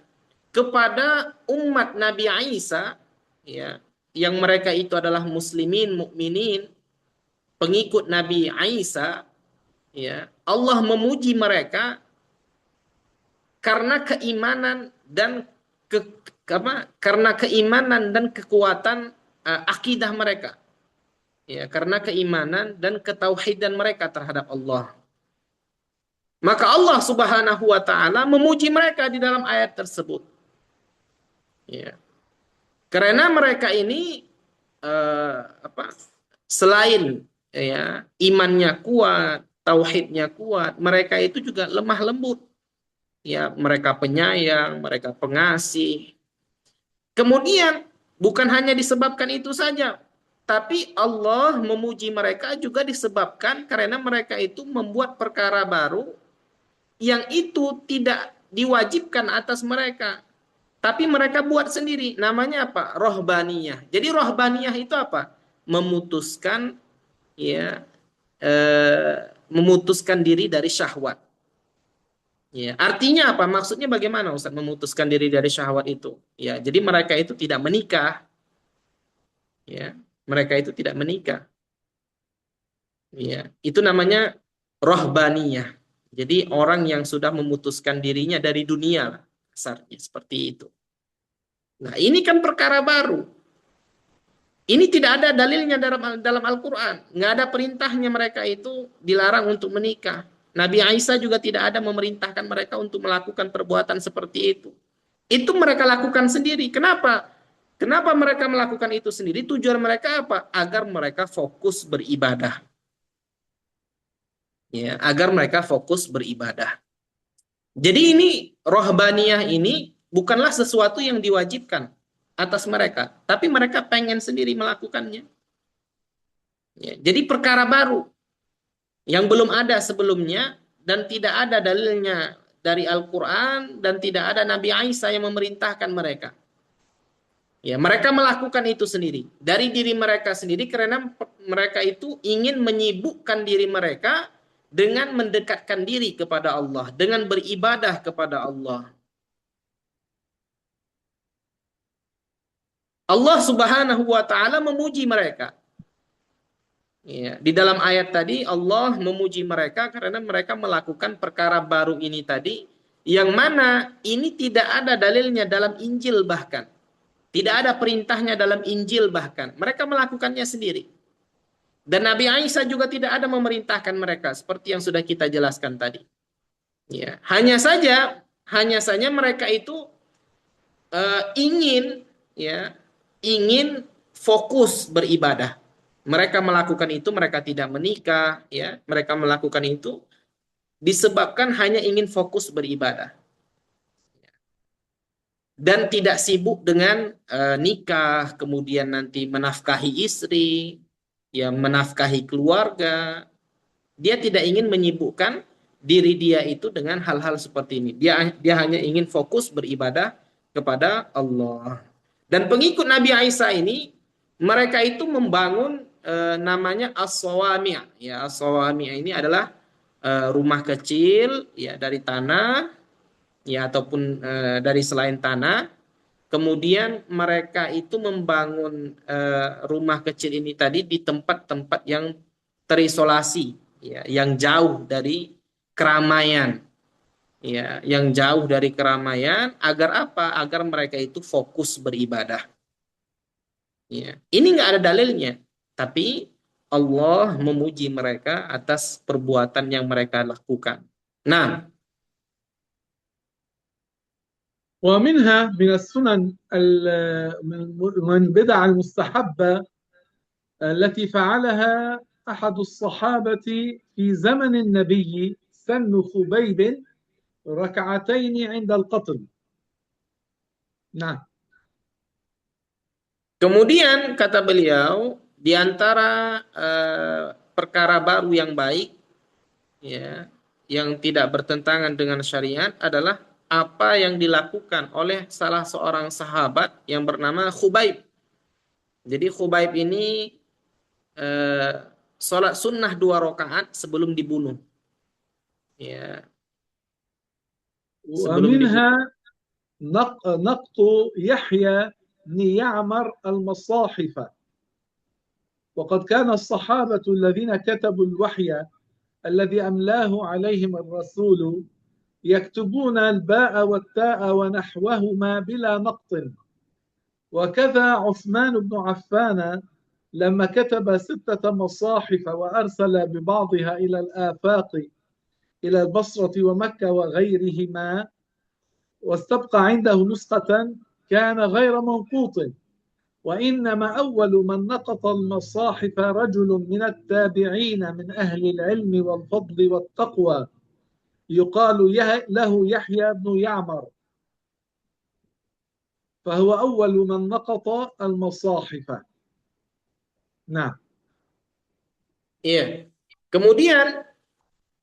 B: kepada umat Nabi Isa, ya, yang mereka itu adalah muslimin, mukminin, pengikut Nabi Isa, ya. Allah memuji mereka karena keimanan dan ke, karena keimanan dan kekuatan akidah mereka. Ya, karena keimanan dan ketauhidan mereka terhadap Allah. Maka Allah Subhanahu wa taala memuji mereka di dalam ayat tersebut. Ya. Karena mereka ini apa? Selain ya imannya kuat, tauhidnya kuat, mereka itu juga lemah lembut. Ya, mereka penyayang, mereka pengasih. Kemudian bukan hanya disebabkan itu saja, tapi Allah memuji mereka juga disebabkan karena mereka itu membuat perkara baru yang itu tidak diwajibkan atas mereka. Tapi mereka buat sendiri. Namanya apa? Rohbaniyah. Jadi rohbaniyah itu apa? Memutuskan ya memutuskan diri dari syahwat. Ya, artinya apa? Maksudnya bagaimana Ustaz memutuskan diri dari syahwat itu? Ya, jadi mereka itu tidak menikah, ya. Mereka itu tidak menikah. Ya, itu namanya rohbaniyah. Jadi orang yang sudah memutuskan dirinya dari dunia lah, kasarnya seperti itu. Nah, ini kan perkara baru. Ini tidak ada dalilnya dalam Al-Quran. Nggak ada perintahnya mereka itu dilarang untuk menikah. Nabi Isa juga tidak ada memerintahkan mereka untuk melakukan perbuatan seperti itu. Itu mereka lakukan sendiri. Kenapa? Kenapa mereka melakukan itu sendiri? Tujuan mereka apa? Agar mereka fokus beribadah. Ya, agar mereka fokus beribadah. Jadi ini rohbaniyah ini bukanlah sesuatu yang diwajibkan atas mereka, tapi mereka pengen sendiri melakukannya. Ya, jadi perkara baru yang belum ada sebelumnya dan tidak ada dalilnya dari Al-Quran dan tidak ada Nabi Isa yang memerintahkan mereka. Ya, mereka melakukan itu sendiri dari diri mereka sendiri karena mereka itu ingin menyibukkan diri mereka dengan mendekatkan diri kepada Allah, dengan beribadah kepada Allah. Allah Subhanahu wa taala memuji mereka. Ya, di dalam ayat tadi Allah memuji mereka karena mereka melakukan perkara baru ini tadi yang mana ini tidak ada dalilnya dalam Injil bahkan. Tidak ada perintahnya dalam Injil bahkan. Mereka melakukannya sendiri. Dan Nabi Isa juga tidak ada memerintahkan mereka seperti yang sudah kita jelaskan tadi. Ya, hanya saja mereka itu ingin ya, ingin fokus beribadah. Mereka melakukan itu, mereka tidak menikah, ya. Mereka melakukan itu disebabkan hanya ingin fokus beribadah dan tidak sibuk dengan nikah, kemudian nanti menafkahi istri, ya menafkahi keluarga. Dia tidak ingin menyibukkan diri dia itu dengan hal-hal seperti ini. Dia hanya ingin fokus beribadah kepada Allah. Dan pengikut Nabi Isa ini mereka itu membangun namanya as-sawami'. Ya, as-sawami' ini adalah rumah kecil ya dari tanah ya ataupun dari selain tanah. Kemudian mereka itu membangun rumah kecil ini tadi di tempat-tempat yang terisolasi, ya, yang jauh dari keramaian, ya, yang jauh dari keramaian. Agar apa? Agar mereka itu fokus beribadah. Ya. Ini nggak ada dalilnya, tapi Allah memuji mereka atas perbuatan yang mereka lakukan. Nah,
A: ومنها من السنن من بدع المستحبة التي فعلها أحد الصحابة في زمن النبي سن خبيب ركعتين عند القتل. نعم.
B: kemudian kata beliau di antara perkara baru yang baik, ya, yang tidak bertentangan dengan syariat adalah apa yang dilakukan oleh salah seorang sahabat yang bernama Khubaib. Jadi Khubaib ini eh, sholat sunnah 2 rakaat sebelum dibunuh. Ya, sebelum dibunuh.
A: ومنها نقط يحيى بن يعمر المصاحف. وقد كان الصحابة الذين كتبوا الوحي الذي أملاه عليهم الرسول يكتبون الباء والتاء ونحوهما بلا نقط. وكذا عثمان بن عفان لما كتب 6 مصاحف وأرسل ببعضها إلى الآفاق إلى البصرة ومكة وغيرهما، واستبقى عنده نسخة، كان غير منقوط. وإنما أول من نقط المصاحف رجل من التابعين من أهل العلم والفضل والتقوى يقال له يحيى بن يعمر، فهو أول من نقط المصاحف. نعم.
B: Iya. Kemudian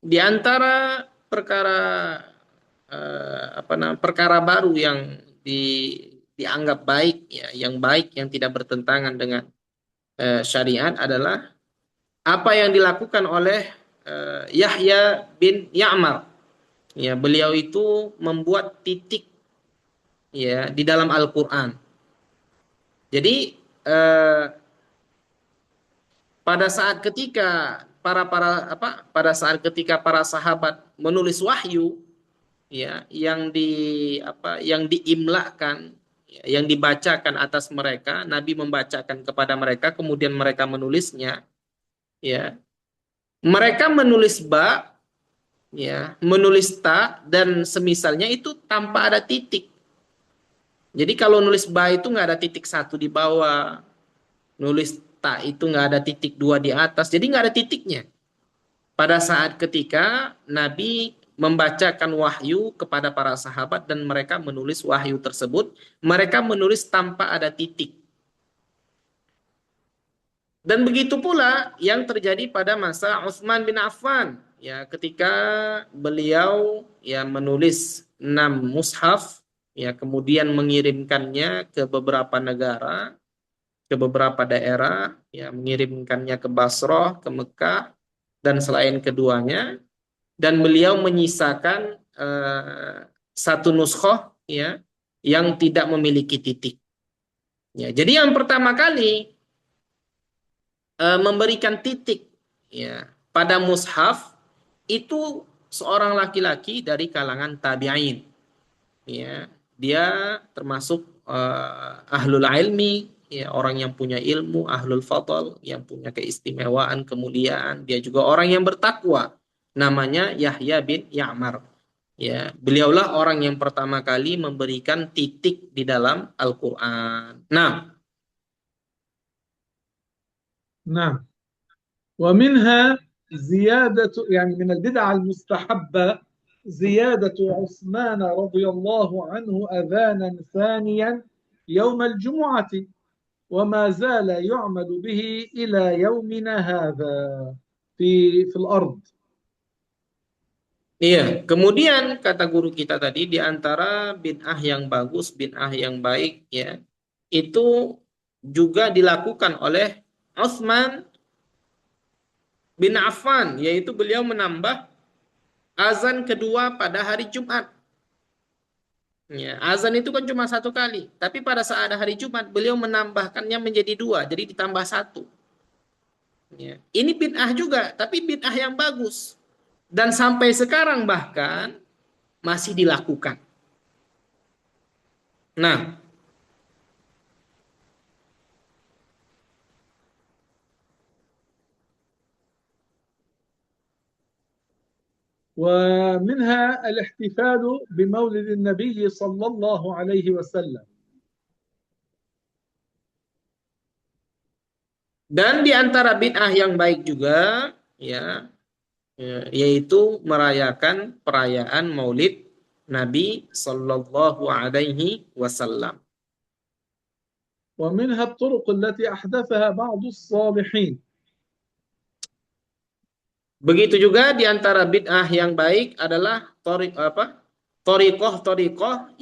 B: di antara perkara perkara baru yang dianggap baik ya, yang baik yang tidak bertentangan dengan syariat adalah apa yang dilakukan oleh Yahya bin Ya'mar. Ya, beliau itu membuat titik ya di dalam Al-Qur'an. Jadi pada saat ketika pada saat ketika para sahabat menulis wahyu ya yang diimlakan ya, yang dibacakan atas mereka, Nabi membacakan kepada mereka, kemudian mereka menulisnya ya. Mereka menulis ba ya, menulis ta dan semisalnya itu tanpa ada titik. Jadi kalau nulis ba itu nggak ada titik satu di bawah, nulis ta itu nggak ada titik dua di atas, jadi nggak ada titiknya. Pada saat ketika Nabi membacakan wahyu kepada para sahabat dan mereka menulis wahyu tersebut, mereka menulis tanpa ada titik. Dan begitu pula yang terjadi pada masa Utsman bin Affan, ya ketika beliau ya menulis 6 mushaf, ya kemudian mengirimkannya ke beberapa negara, ke beberapa daerah, ya mengirimkannya ke Basrah, ke Mekah, dan selain keduanya, dan beliau menyisakan 1 nuskhoh ya yang tidak memiliki titik. Ya, jadi yang pertama kali memberikan titik ya pada mushaf itu seorang laki-laki dari kalangan tabi'in. Ya, dia termasuk ahlul ilmi, ya, orang yang punya ilmu, ahlul fadl, yang punya keistimewaan, kemuliaan. Dia juga orang yang bertakwa. Namanya Yahya bin Ya'mar. Ya, beliaulah orang yang pertama kali memberikan titik di dalam Al-Qur'an. Nah,
A: نعم. ومنها زيادة، يعني من البدع المستحبة زيادة عثمان رضي الله عنه أذانا ثانيا يوم الجمعة، وما زال يعمل به إلى يومنا هذا في الأرض.
B: iya, kemudian kata guru kita tadi di antara bid'ah yang bagus, bid'ah yang baik ya, itu juga dilakukan oleh Utsman bin Affan, yaitu beliau menambah azan kedua pada hari Jumat. Ya, azan itu kan cuma 1 kali, tapi pada saat hari Jumat beliau menambahkannya menjadi 2, jadi ditambah 1. Ya. Ini bid'ah juga, tapi bid'ah yang bagus. Dan sampai sekarang bahkan masih dilakukan. Nah,
A: ومنها الاحتفال بمولد النبي صلى الله عليه وسلم.
B: dan di antara bid'ah yang baik juga ya, yaitu merayakan perayaan Maulid Nabi Sallallahu Alaihi Wasallam.
A: ومنها الطرق التي أحدثها بعض الصالحين.
B: Begitu juga di antara bid'ah yang baik adalah thariqah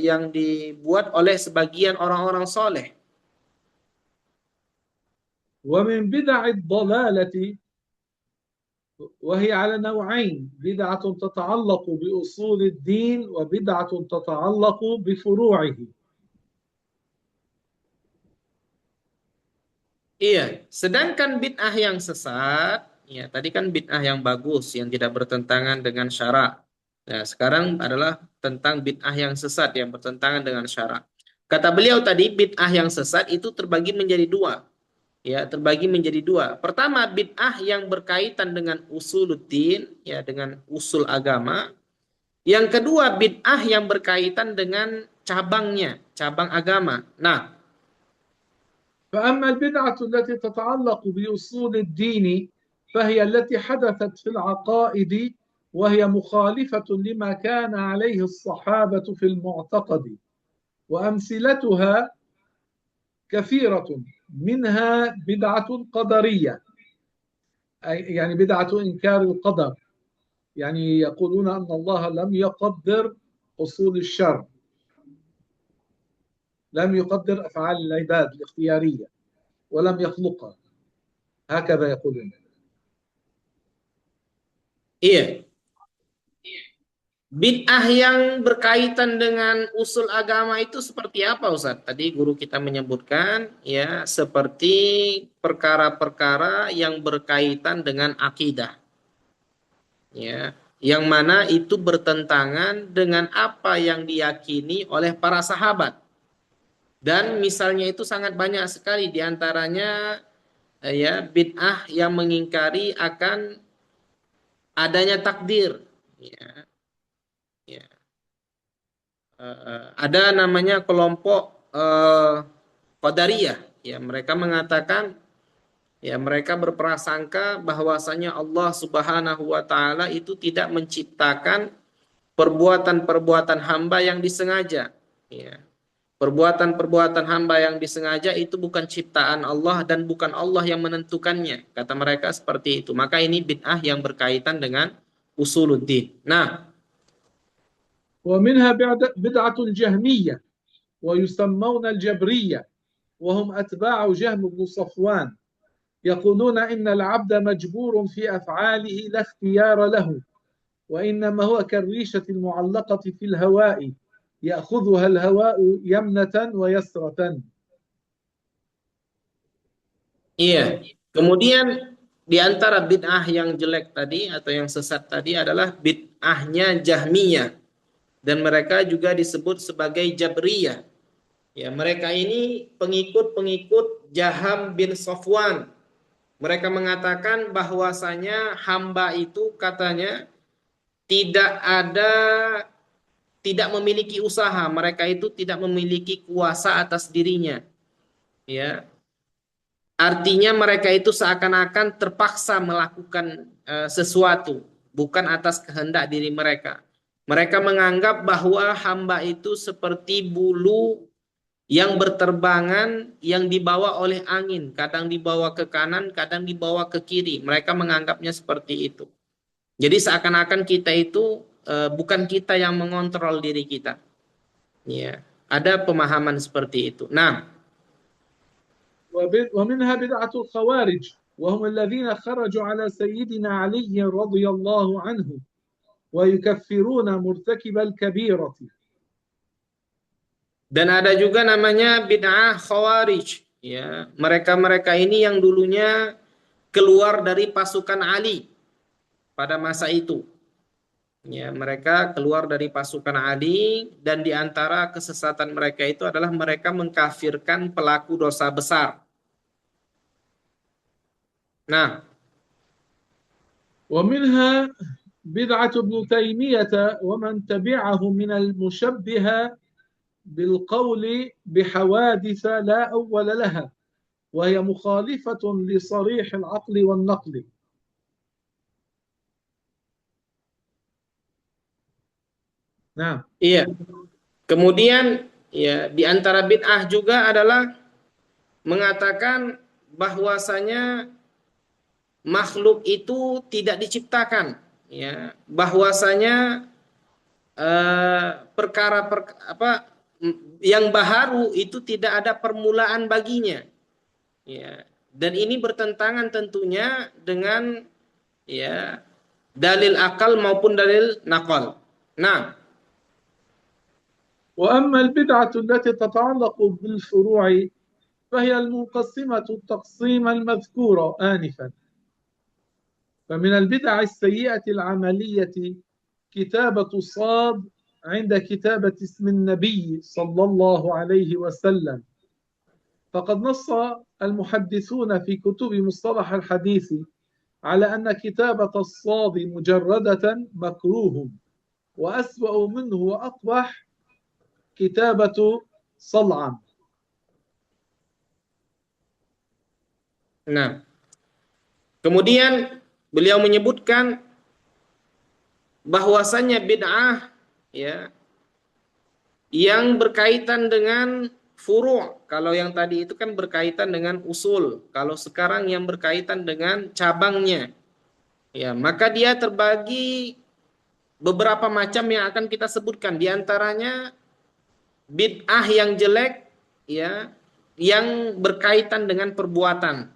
B: yang dibuat oleh sebagian orang-orang soleh.
A: ومن بدع الضلالة وهي على نوعين بدعة تتعلق بأصول الدين وبدعة تتعلق بفروعه.
B: Iya, sedangkan bid'ah yang sesat, ya tadi kan bid'ah yang bagus, yang tidak bertentangan dengan syara. Nah, sekarang adalah tentang bid'ah yang sesat yang bertentangan dengan syara. Kata beliau tadi, bid'ah yang sesat itu terbagi menjadi dua. Ya, terbagi menjadi dua. Pertama, bid'ah yang berkaitan dengan usuluddin, ya dengan usul agama. Yang kedua, bid'ah yang berkaitan dengan cabangnya, cabang agama. Nah,
A: فأما البدعة التي تتعلق بأصول الدين فهي التي حدثت في العقائد وهي مخالفة لما كان عليه الصحابة في المعتقد وأمثلتها كثيرة منها بدعة قدرية يعني بدعة إنكار القدر يعني يقولون أن الله لم يقدر أصول الشر لم يقدر أفعال العباد الاختيارية ولم يخلقها هكذا يقولون.
B: iya. Bid'ah yang berkaitan dengan usul agama itu seperti apa, Ustaz? Tadi guru kita menyebutkan ya seperti perkara-perkara yang berkaitan dengan akidah. Ya, yang mana itu bertentangan dengan apa yang diyakini oleh para sahabat. Dan misalnya itu sangat banyak sekali di antaranya ya bid'ah yang mengingkari akan adanya takdir. Ya, ya. Ada namanya kelompok Qadariyah, ya mereka mengatakan ya mereka berprasangka bahwasanya Allah Subhanahu wa taala itu tidak menciptakan perbuatan-perbuatan hamba yang disengaja, ya. Perbuatan-perbuatan hamba yang disengaja itu bukan ciptaan Allah dan bukan Allah yang menentukannya. Kata mereka seperti itu. Maka ini bid'ah yang berkaitan dengan usuluddin. Nah,
A: ومنها بدعة الجهمية ويسمون الجبرية وهم أتباع جهم بن صفوان يقولون إن العبد مجبور في أفعاله لا اختيار له وإنما هو كالريشة المعلقة في الهواء يأخذها الهواء يمنة ويسرة.
B: iya. Kemudian di antara bid'ah yang jelek tadi atau yang sesat tadi adalah bid'ahnya Jahmiyah dan mereka juga disebut sebagai Jabriyah. Ya, mereka ini pengikut-pengikut Jaham bin Safwan. Mereka mengatakan bahwasanya hamba itu katanya tidak ada tidak memiliki usaha, mereka itu tidak memiliki kuasa atas dirinya. Ya, artinya mereka itu seakan-akan terpaksa melakukan sesuatu, bukan atas kehendak diri mereka. Mereka menganggap bahwa hamba itu seperti bulu yang berterbangan yang dibawa oleh angin, kadang dibawa ke kanan, kadang dibawa ke kiri. Mereka menganggapnya seperti itu. Jadi seakan-akan kita itu bukan kita yang mengontrol diri kita. Ya, ada pemahaman seperti itu. Nah,
A: ومنها بدعة الخوارج وهم الذين خرجوا على سيدنا علي رضي الله عنه ويكفرون مرتكب الكبيرة.
B: dan ada juga namanya bid'ah khawarij. Ya, mereka-mereka ini yang dulunya keluar dari pasukan Ali pada masa itu. Ya, mereka keluar dari pasukan Ali dan di antara kesesatan mereka itu adalah mereka mengkafirkan pelaku dosa besar. Nah,
A: ومنها بدعة ابن تيمية ومن تبعه من المشبهة بالقول بحوادث لا أول لها وهي مخالفة لصريح العقل والنقل. Nah,
B: iya. Kemudian ya di antara bid'ah juga adalah mengatakan bahwasanya makhluk itu tidak diciptakan, ya. Bahwasanya perkara yang baharu itu tidak ada permulaan baginya. Ya. Dan ini bertentangan tentunya dengan ya dalil akal maupun dalil nakal. Nah,
A: وأما البدعة التي تتعلق بالفروع فهي المنقسمة التقسيم المذكور آنفا. فمن البدع السيئة العملية كتابة صاد عند كتابة اسم النبي صلى الله عليه وسلم، فقد نص المحدثون في كتب مصطلح الحديث على أن كتابة الصاد مجردة مكروه، وأسوأ منه وأقبح كتابة صلعا.
B: nah, kemudian beliau menyebutkan bahwasannya bid'ah ya yang berkaitan dengan furu'. Kalau yang tadi itu kan berkaitan dengan usul. Kalau sekarang yang berkaitan dengan cabangnya. Ya, maka dia terbagi beberapa macam yang akan kita sebutkan. Di antaranya bid'ah yang jelek ya, yang berkaitan dengan perbuatan.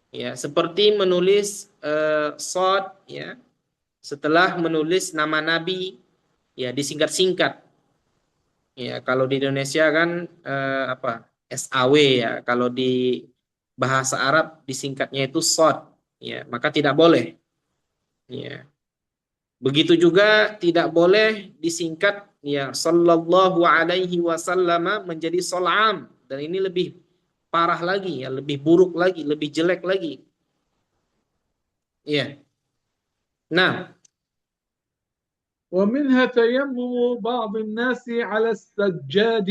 B: Ya, seperti menulis shad ya, setelah menulis nama nabi ya disingkat-singkat. Ya, kalau di Indonesia kan SAW ya. Kalau di bahasa Arab disingkatnya itu shad, ya, maka tidak boleh. Ya. Begitu juga tidak boleh disingkat ya sallallahu alaihi wasallam menjadi salam, dan ini lebih parah lagi ya, lebih buruk lagi, lebih jelek lagi. Ya. Nah,
A: ومنها تيمم بعض الناس على السجاد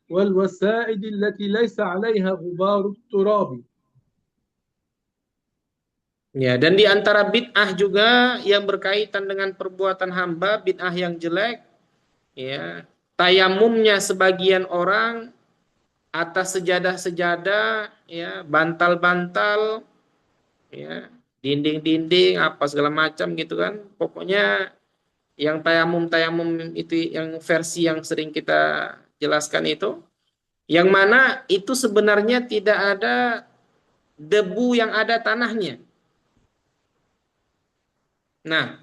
A: والوسائد التي ليس عليها غبار التراب.
B: ya, dan di antara bid'ah juga yang berkaitan dengan perbuatan hamba, bid'ah yang jelek, ya, tayamumnya sebagian orang atas sejadah-sejadah, ya, bantal-bantal, ya, dinding-dinding, apa segala macam gitu kan. Pokoknya yang tayamum-tayamum itu yang versi yang sering kita jelaskan itu, yang mana itu sebenarnya tidak ada debu yang ada tanahnya. Nah,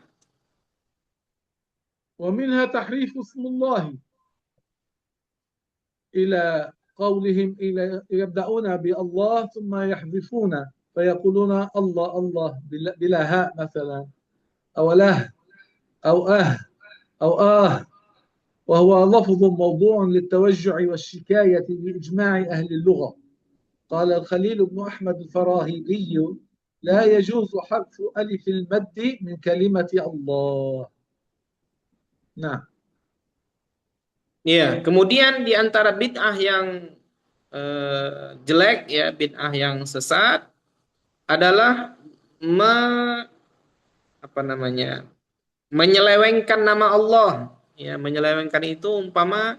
A: ومنها تحريف اسم الله إلى قولهم إلى يبدأون بالله ثم يحذفون فيقولون الله الله بلا هاء مثلا أو له أو أو وهو لفظ موضوع للتوجع والشكاية بإجماع أهل اللغة. قال الخليل بن أحمد الفراهيدي لا يجوز حذف ألف المد من كلمة الله. نعم.
B: ya, kemudian di antara bid'ah yang jelek ya, bid'ah yang sesat adalah menyelewengkan nama Allah. Ya, menyelewengkan itu umpama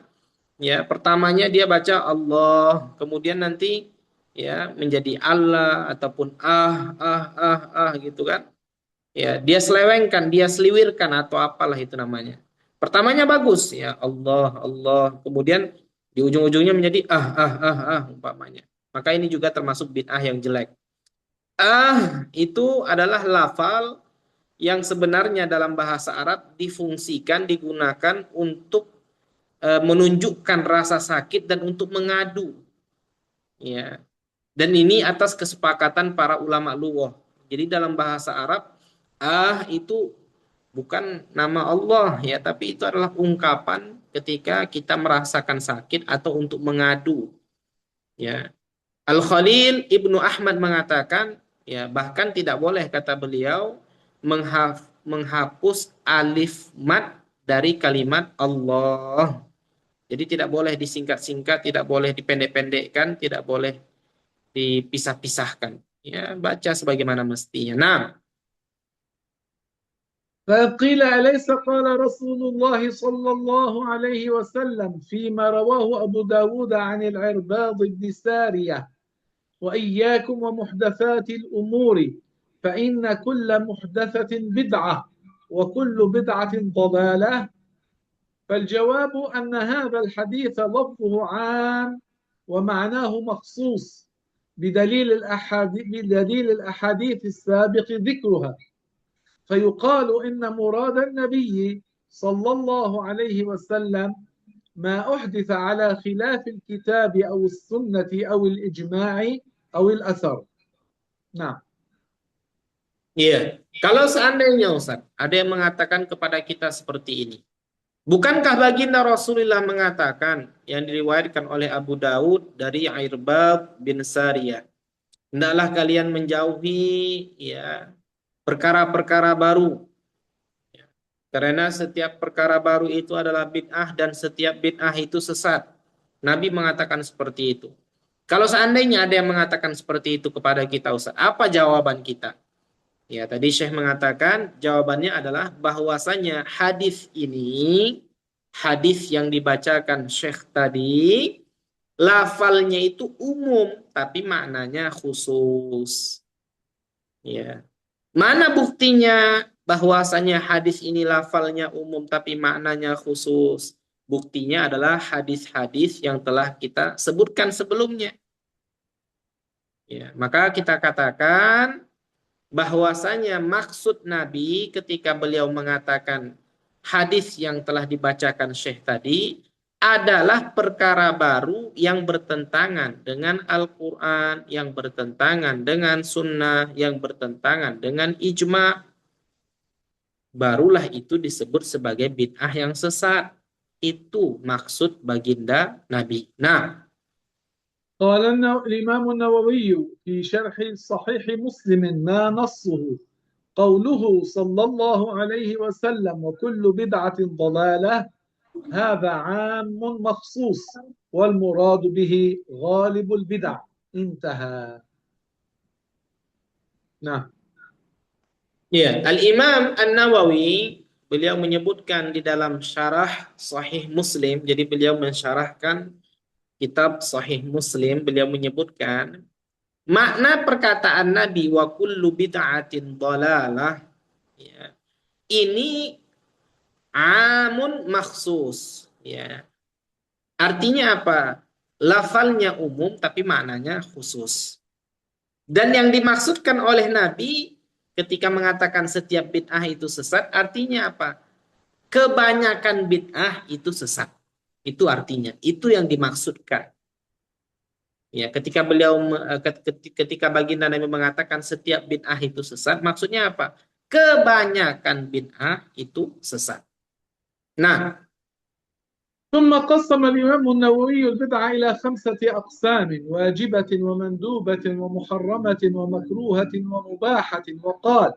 B: ya pertamanya dia baca Allah, kemudian nanti ya menjadi Allah ataupun gitu kan. Ya, dia selewengkan, dia seliwirkan atau apalah itu namanya. Pertamanya bagus ya Allah Allah, kemudian di ujung-ujungnya menjadi umpamanya. Maka ini juga termasuk bid'ah yang jelek. Itu adalah lafal yang sebenarnya dalam bahasa Arab difungsikan, digunakan untuk menunjukkan rasa sakit dan untuk mengadu. Ya. Dan ini atas kesepakatan para ulama lughah. Jadi dalam bahasa Arab, itu bukan nama Allah ya, tapi itu adalah ungkapan ketika kita merasakan sakit atau untuk mengadu. Ya. Al-Khalil Ibnu Ahmad mengatakan, ya, bahkan tidak boleh kata beliau menghapus alif mad dari kalimat Allah. Jadi tidak boleh disingkat-singkat, tidak boleh dipendek-pendekkan, tidak boleh dipisah-pisahkan. Ya, baca sebagaimana mestinya. Nah,
A: فقيل أليس قال رسول الله صلى الله عليه وسلم فيما رواه أبو داود عن العرباض بن سارية وإياكم ومحدثات الأمور فإن كل محدثة بدعة وكل بدعة ضلالة. فالجواب أن هذا الحديث لفظه عام ومعناه مخصوص بدليل الأحاديث السابق ذكرها، فيقال إن مراد النبي صلى الله عليه وسلم ما أحدث على خلاف الكتاب أو السنة أو الإجماع أو الأثر. نعم.
B: Iya, kalau seandainya Ustaz, ada yang mengatakan kepada kita seperti ini. Bukankah baginda Rasulullah mengatakan yang diriwayatkan oleh Abu Daud dari Irbad bin Sariyah, hendaklah kalian menjauhi ya perkara-perkara baru. Karena setiap perkara baru itu adalah bid'ah dan setiap bid'ah itu sesat. Nabi mengatakan seperti itu. Kalau seandainya ada yang mengatakan seperti itu kepada kita Ustaz, apa jawaban kita? Ya, tadi Syekh mengatakan jawabannya adalah bahwasanya hadis ini, hadis yang dibacakan Syekh tadi, lafalnya itu umum tapi maknanya khusus. Ya. Mana buktinya bahwasanya hadis ini lafalnya umum tapi maknanya khusus? Buktinya adalah hadis-hadis yang telah kita sebutkan sebelumnya. Ya, maka kita katakan bahwasanya maksud Nabi ketika beliau mengatakan hadis yang telah dibacakan Syekh tadi adalah perkara baru yang bertentangan dengan Al-Quran, yang bertentangan dengan sunnah, yang bertentangan dengan ijma'. Barulah itu disebut sebagai bid'ah yang sesat. Itu maksud baginda Nabi. Nah,
A: قال الإمام النووي في شرح صحيح مسلم ما نصه قوله صلى الله عليه وسلم وكل بدعة ضلالة هذا عام مخصوص والمراد به غالب البدع انتهى. Nah,
B: ya, Al-Imam An-Nawawi beliau menyebutkan di dalam syarah Sahih Muslim, jadi beliau mensyarahkan kitab Sahih Muslim, beliau menyebutkan makna perkataan Nabi wa kullu bid'atin dhalalah, ya, ini amun maksus, ya. Artinya apa? Lafalnya umum tapi maknanya khusus. Dan yang dimaksudkan oleh Nabi ketika mengatakan setiap bid'ah itu sesat, artinya apa? Kebanyakan bid'ah itu sesat. Itu artinya, itu yang dimaksudkan. Ya, ketika baginda Nabi mengatakan setiap bid'ah itu sesat, maksudnya apa? Kebanyakan bid'ah itu sesat. Nah,
A: ثم قسم الإمام النووي البدعة إلى 5 أقسام: واجبة ومندوبة ومحرمة ومكروهة ومباحة، وقال: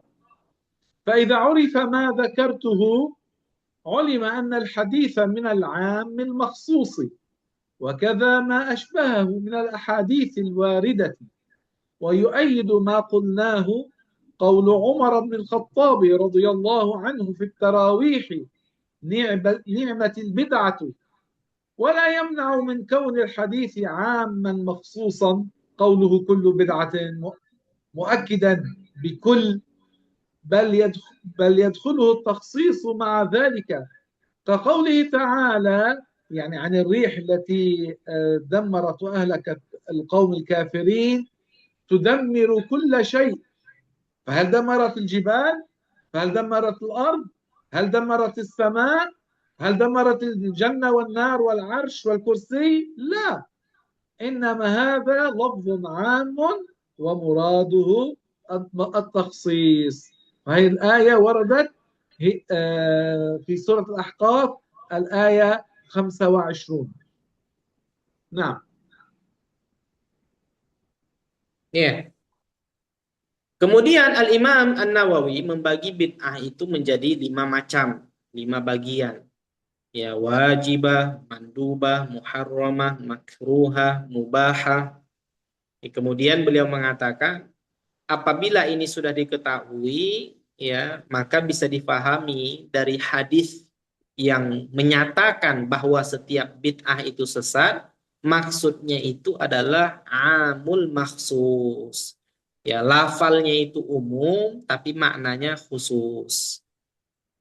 A: فإذا عرف ما ذكرته علم أن الحديث من العام المخصوص، وكذا ما أشبهه من الأحاديث الواردة. ويؤيد ما قلناه قول عمر بن الخطاب رضي الله عنه في التراويح: نعمة البدعة. ولا يمنع من كون الحديث عاما مخصوصا قوله كل بدعة، مؤكدا بكل، بل يدخله التخصيص مع ذلك، كقوله تعالى يعني عن الريح التي دمرت وأهلكت القوم الكافرين تدمر كل شيء. فهل دمرت الجبال؟ فهل دمرت الأرض؟ هل دمرت السماء؟ هل دمرت الجنة والنار والعرش والكرسي؟ لا، إنما هذا لفظ عام ومراده التخصيص. وهي الآية وردت في سورة الأحقاف الآية 25. نعم.
B: ya. Kemudian Al-Imam An-Nawawi membagi bid'ah itu menjadi 5 macam, 5 bagian. Ya, wajibah, mandubah, muharramah, makruhah, mubahah. Kemudian beliau mengatakan apabila ini sudah diketahui, ya, maka bisa difahami dari hadis yang menyatakan bahwa setiap bid'ah itu sesat, maksudnya itu adalah amul maksus. Ya, lafalnya itu umum tapi maknanya khusus.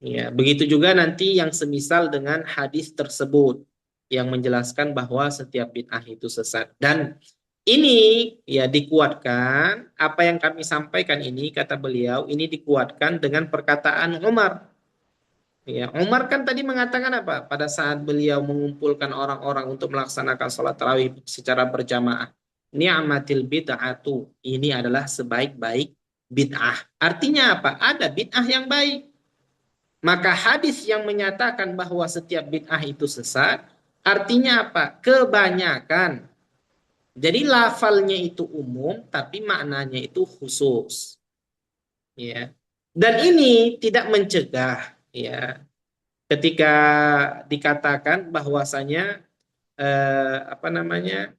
B: Ya, begitu juga nanti yang semisal dengan hadis tersebut yang menjelaskan bahwa setiap bid'ah itu sesat. Dan ini ya dikuatkan, apa yang kami sampaikan ini kata beliau ini dikuatkan dengan perkataan Umar. Ya, Umar kan tadi mengatakan apa? Pada saat beliau mengumpulkan orang-orang untuk melaksanakan sholat tarawih secara berjamaah. Ni'matil bid'atu. Ini adalah sebaik-baik bid'ah. Artinya apa? Ada bid'ah yang baik. Maka hadis yang menyatakan bahwa setiap bid'ah itu sesat, artinya apa? Kebanyakan. Jadi lafalnya itu umum, tapi maknanya itu khusus. Ya. Dan ini tidak mencegah, ya. Ketika dikatakan bahwasanya apa namanya?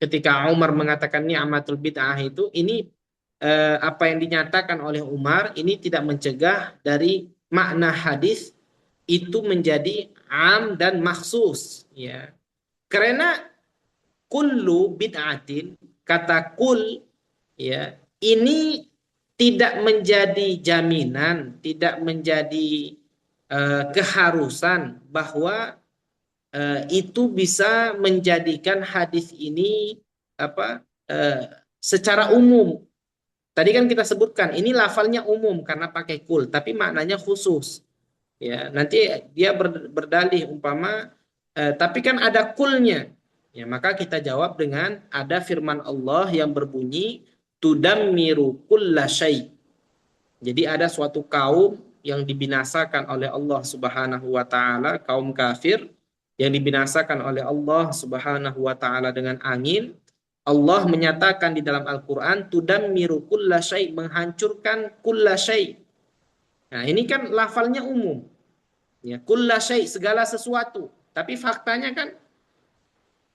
B: Ketika Umar mengatakan ni'matul bid'ah itu, ini apa yang dinyatakan oleh Umar ini tidak mencegah dari makna hadis itu menjadi am dan maksus, ya. Karena kullu bid'atin, kata kul, ya, ini tidak menjadi jaminan, tidak menjadi keharusan bahwa itu bisa menjadikan hadis ini apa secara umum. Tadi kan kita sebutkan ini lafalnya umum karena pakai kul, tapi maknanya khusus. Ya, nanti dia berdalih umpama tapi kan ada kulnya. Ya, maka kita jawab dengan ada firman Allah yang berbunyi tudammiru kulla syai'. Jadi ada suatu kaum yang dibinasakan oleh Allah Subhanahu wa taala, kaum kafir yang dibinasakan oleh Allah Subhanahu wa taala dengan angin. Allah menyatakan di dalam Al-Qur'an tudammiru kulla syai', menghancurkan kulla syai'. Nah, ini kan lafalnya umum. Ya, kulla syai', segala sesuatu. Tapi faktanya kan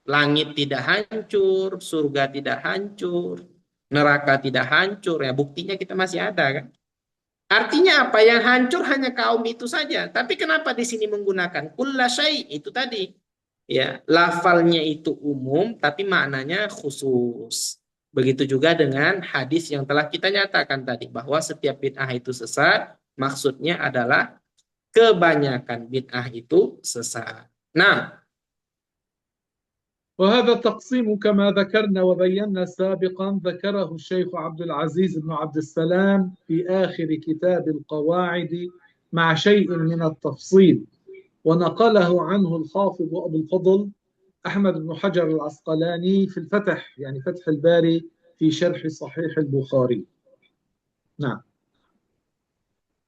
B: langit tidak hancur, surga tidak hancur, neraka tidak hancur. Ya, buktinya kita masih ada kan. Artinya apa? Yang hancur hanya kaum itu saja. Tapi kenapa di sini menggunakan kulla syai'? Itu tadi. Ya, lafalnya itu umum tapi maknanya khusus. Begitu juga dengan hadis yang telah kita nyatakan tadi bahwa setiap bid'ah itu sesat, maksudnya adalah kebanyakan bid'ah itu sesat. Nah,
A: وهذا التقسيم كما ذكرنا وبينا سابقا ذكره الشيخ عبد العزيز بن عبد السلام في آخر كتاب القواعد مع شيء من التفصيل، ونقله عنه الحافظ أبو الفضل أحمد بن حجر العسقلاني في الفتح، يعني فتح الباري في شرح صحيح البخاري. نعم.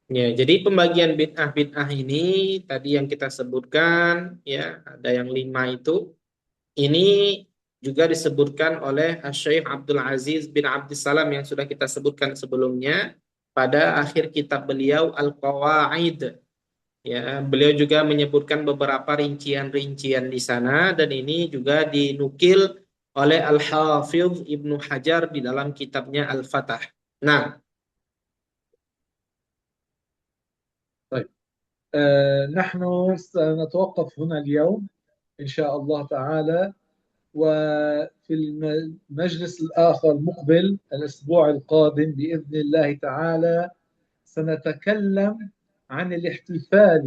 B: ya, jadi pembagian bid'ah-bid'ah ini tadi yang kita sebutkan, ya, ada yang 5 itu. Ini juga disebutkan oleh Syekh Abdul Aziz bin Abdissalam yang sudah kita sebutkan sebelumnya pada akhir kitab beliau Al-Qawaid. Ya, beliau juga menyebutkan beberapa rincian-rincian di sana dan ini juga dinukil oleh Al-Hafidh Ibnu Hajar di dalam kitabnya Al-Fatah. Nah,
A: طيب نحن سنتوقف هنا اليوم إن شاء الله تعالى، وفي المجلس الآخر المقبل الأسبوع القادم بإذن الله تعالى سنتكلم عن الاحتفال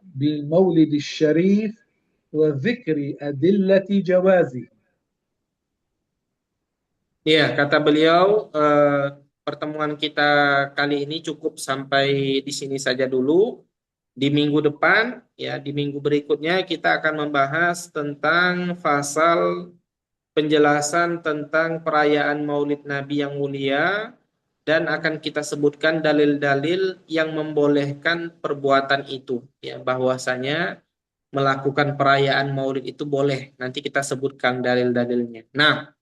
A: بالمولد الشريف وذكر أدلة جوازه.
B: ya, kata beliau, pertemuan kita kali ini cukup sampai di sini saja dulu. Di minggu depan, ya, di minggu berikutnya kita akan membahas tentang fasal penjelasan tentang perayaan Maulid Nabi yang mulia dan akan kita sebutkan dalil-dalil yang membolehkan perbuatan itu, ya, bahwasanya melakukan perayaan Maulid itu boleh. Nanti kita sebutkan dalil-dalilnya. Nah,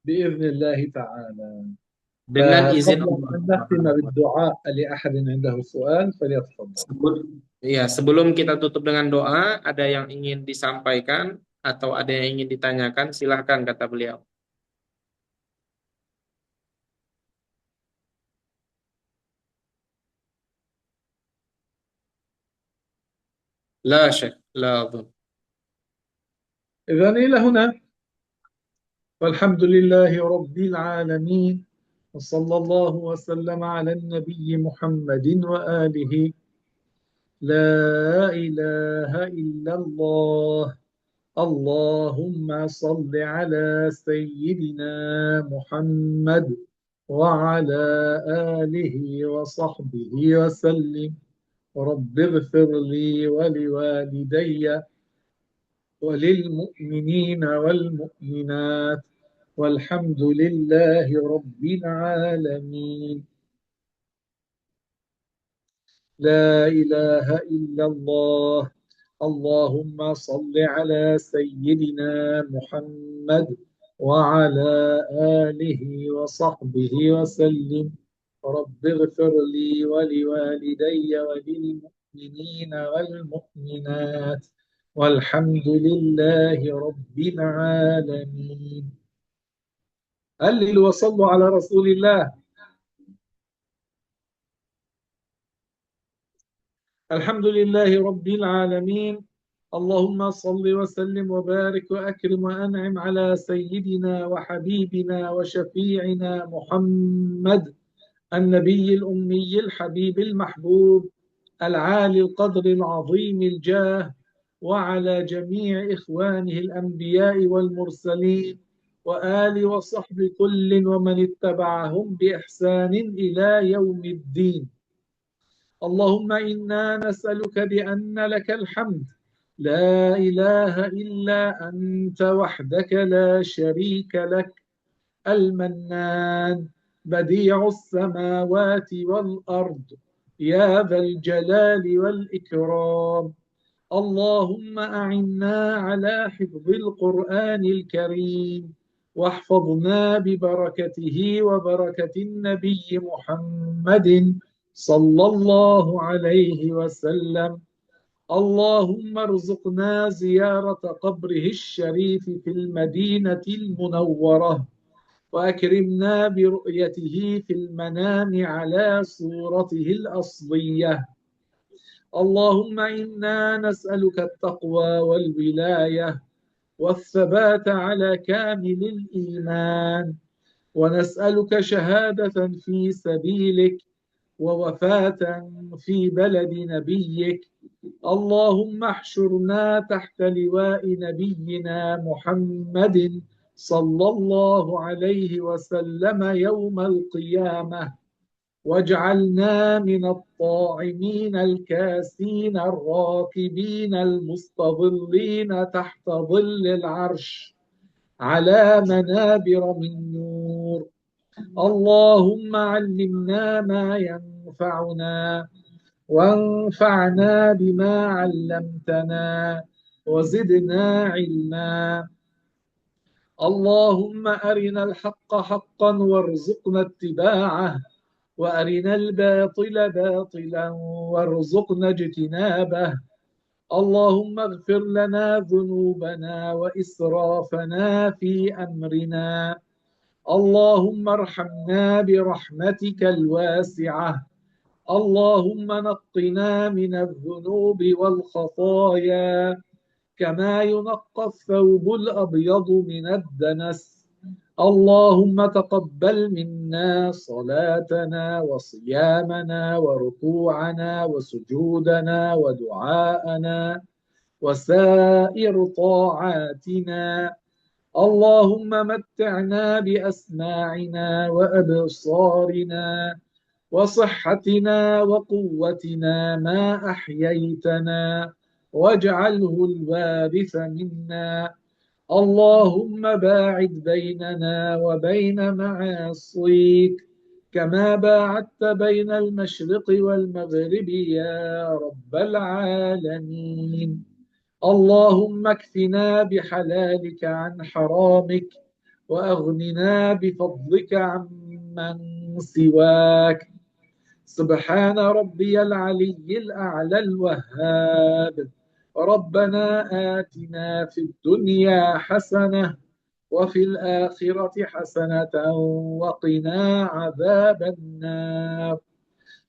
A: بإذن الله تعالى.
B: dengan izin
A: فقبل
B: Allah
A: أن نختم
B: Subhanahu wa Ta'ala.
A: بالدعاء لأحد عنده سؤال فليتفضل.
B: Sebelum kita tutup dengan doa, ada yang ingin disampaikan atau ada yang ingin ditanyakan, silahkan kata beliau. La syekh, la adhun.
A: إذا إلى هنا، والحمد لله رب العالمين، وصلى الله وسلم على النبي محمد وآله لا إله إلا الله. اللهم صل على سيدنا محمد وعلى آله وصحبه وسلم. رب اغفر لي ولوالدي وللمؤمنين والمؤمنات والحمد لله رب العالمين. لا إله إلا الله. اللهم صل على سيدنا محمد وعلى آله وصحبه وسلم. رب اغفر لي ولوالدي وللمؤمنين والمؤمنات والحمد لله رب العالمين. هللوا وصلوا على رسول الله. الحمد لله رب العالمين. اللهم صل وسلم وبارك وأكرم وأنعم على سيدنا وحبيبنا وشفيعنا محمد النبي الأمي الحبيب المحبوب العالي القدر العظيم الجاه، وعلى جميع إخوانه الأنبياء والمرسلين وآل وصحب كل ومن اتبعهم بإحسان إلى يوم الدين. اللهم إنا نسألك بأن لك الحمد، لا إله إلا أنت وحدك لا شريك لك، المنان بديع السماوات والأرض، يا ذا الجلال والإكرام. اللهم أعنا على حفظ القرآن الكريم، واحفظنا ببركته وبركة النبي محمد صلى الله عليه وسلم. اللهم ارزقنا زيارة قبره الشريف في المدينة المنورة، وأكرمنا برؤيته في المنام على صورته الأصلية. اللهم إنا نسألك التقوى والولاية والثبات على كامل الإيمان، ونسألك شهادة في سبيلك ووفاة في بلد نبيك. اللهم احشرنا تحت لواء نبينا محمد صلى الله عليه وسلم يوم القيامة، واجعلنا من الطاعمين الكاسين الراكبين المستظلين تحت ظل العرش على منابر من نور. اللهم علمنا ما ينفعنا، وانفعنا بما علمتنا، وزدنا علما. اللهم أرنا الحق حقا وارزقنا اتباعه، وأرنا الباطل باطلا وارزقنا اجتنابه. اللهم اغفر لنا ذنوبنا وإسرافنا في أمرنا. اللهم ارحمنا برحمتك الواسعة. اللهم نقنا من الذنوب والخطايا كما ينقى الثوب الأبيض من الدنس. اللهم تقبل منا صلاتنا وصيامنا وركوعنا وسجودنا ودعاءنا وسائر طاعاتنا. اللهم متعنا بأسماعنا وأبصارنا وصحتنا وقوتنا ما أحييتنا، واجعله الوارث منا. اللهم باعد بيننا وبين معاصيك كما باعدت بين المشرق والمغرب يا رب العالمين. اللهم اكفنا بحلالك عن حرامك، وأغننا بفضلك عمن سواك. سبحان ربي العلي الأعلى الوهاب. ربنا آتنا في الدنيا حسنة وفي الآخرة حسنة وقنا عذاب النار.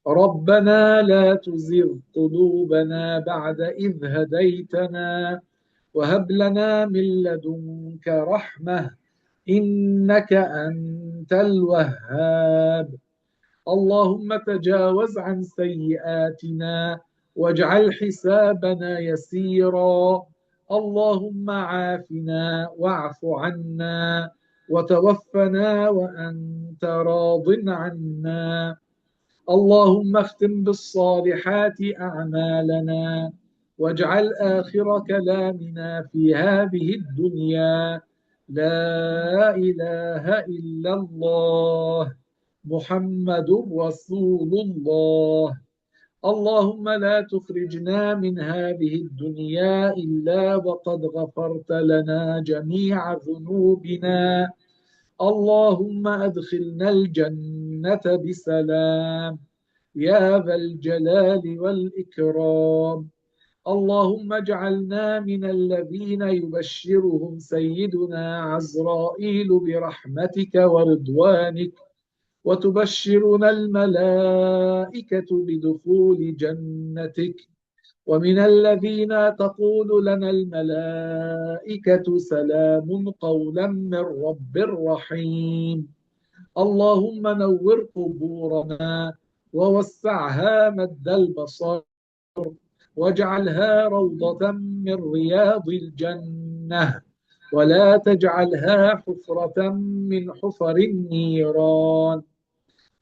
A: ربنا لا تزغ قلوبنا بعد إذ هديتنا، وهب لنا من لدنك رحمة إنك أنت الوهاب. اللهم تجاوز عن سيئاتنا واجعل حسابنا يسيرا. اللهم عافنا واعف عنا وتوفنا وأنت راض عنا. اللهم اختم بالصالحات أعمالنا واجعل آخر كلامنا في هذه الدنيا لا إله إلا الله محمد رسول الله. اللهم لا تخرجنا من هذه الدنيا إلا وقد غفرت لنا جميع ذنوبنا. اللهم أدخلنا الجنة بسلام يا ذا الجلال والإكرام. اللهم اجعلنا من الذين يبشرهم سيدنا عزرائيل برحمتك ورضوانك، وتبشرنا الملائكة بدخول جنتك، ومن الذين تقول لنا الملائكة سلام قولا من رب رحيم. اللهم نور قبورنا ووسعها مد البصر، واجعلها روضة من رياض الجنة، ولا تجعلها حفرة من حفر النيران.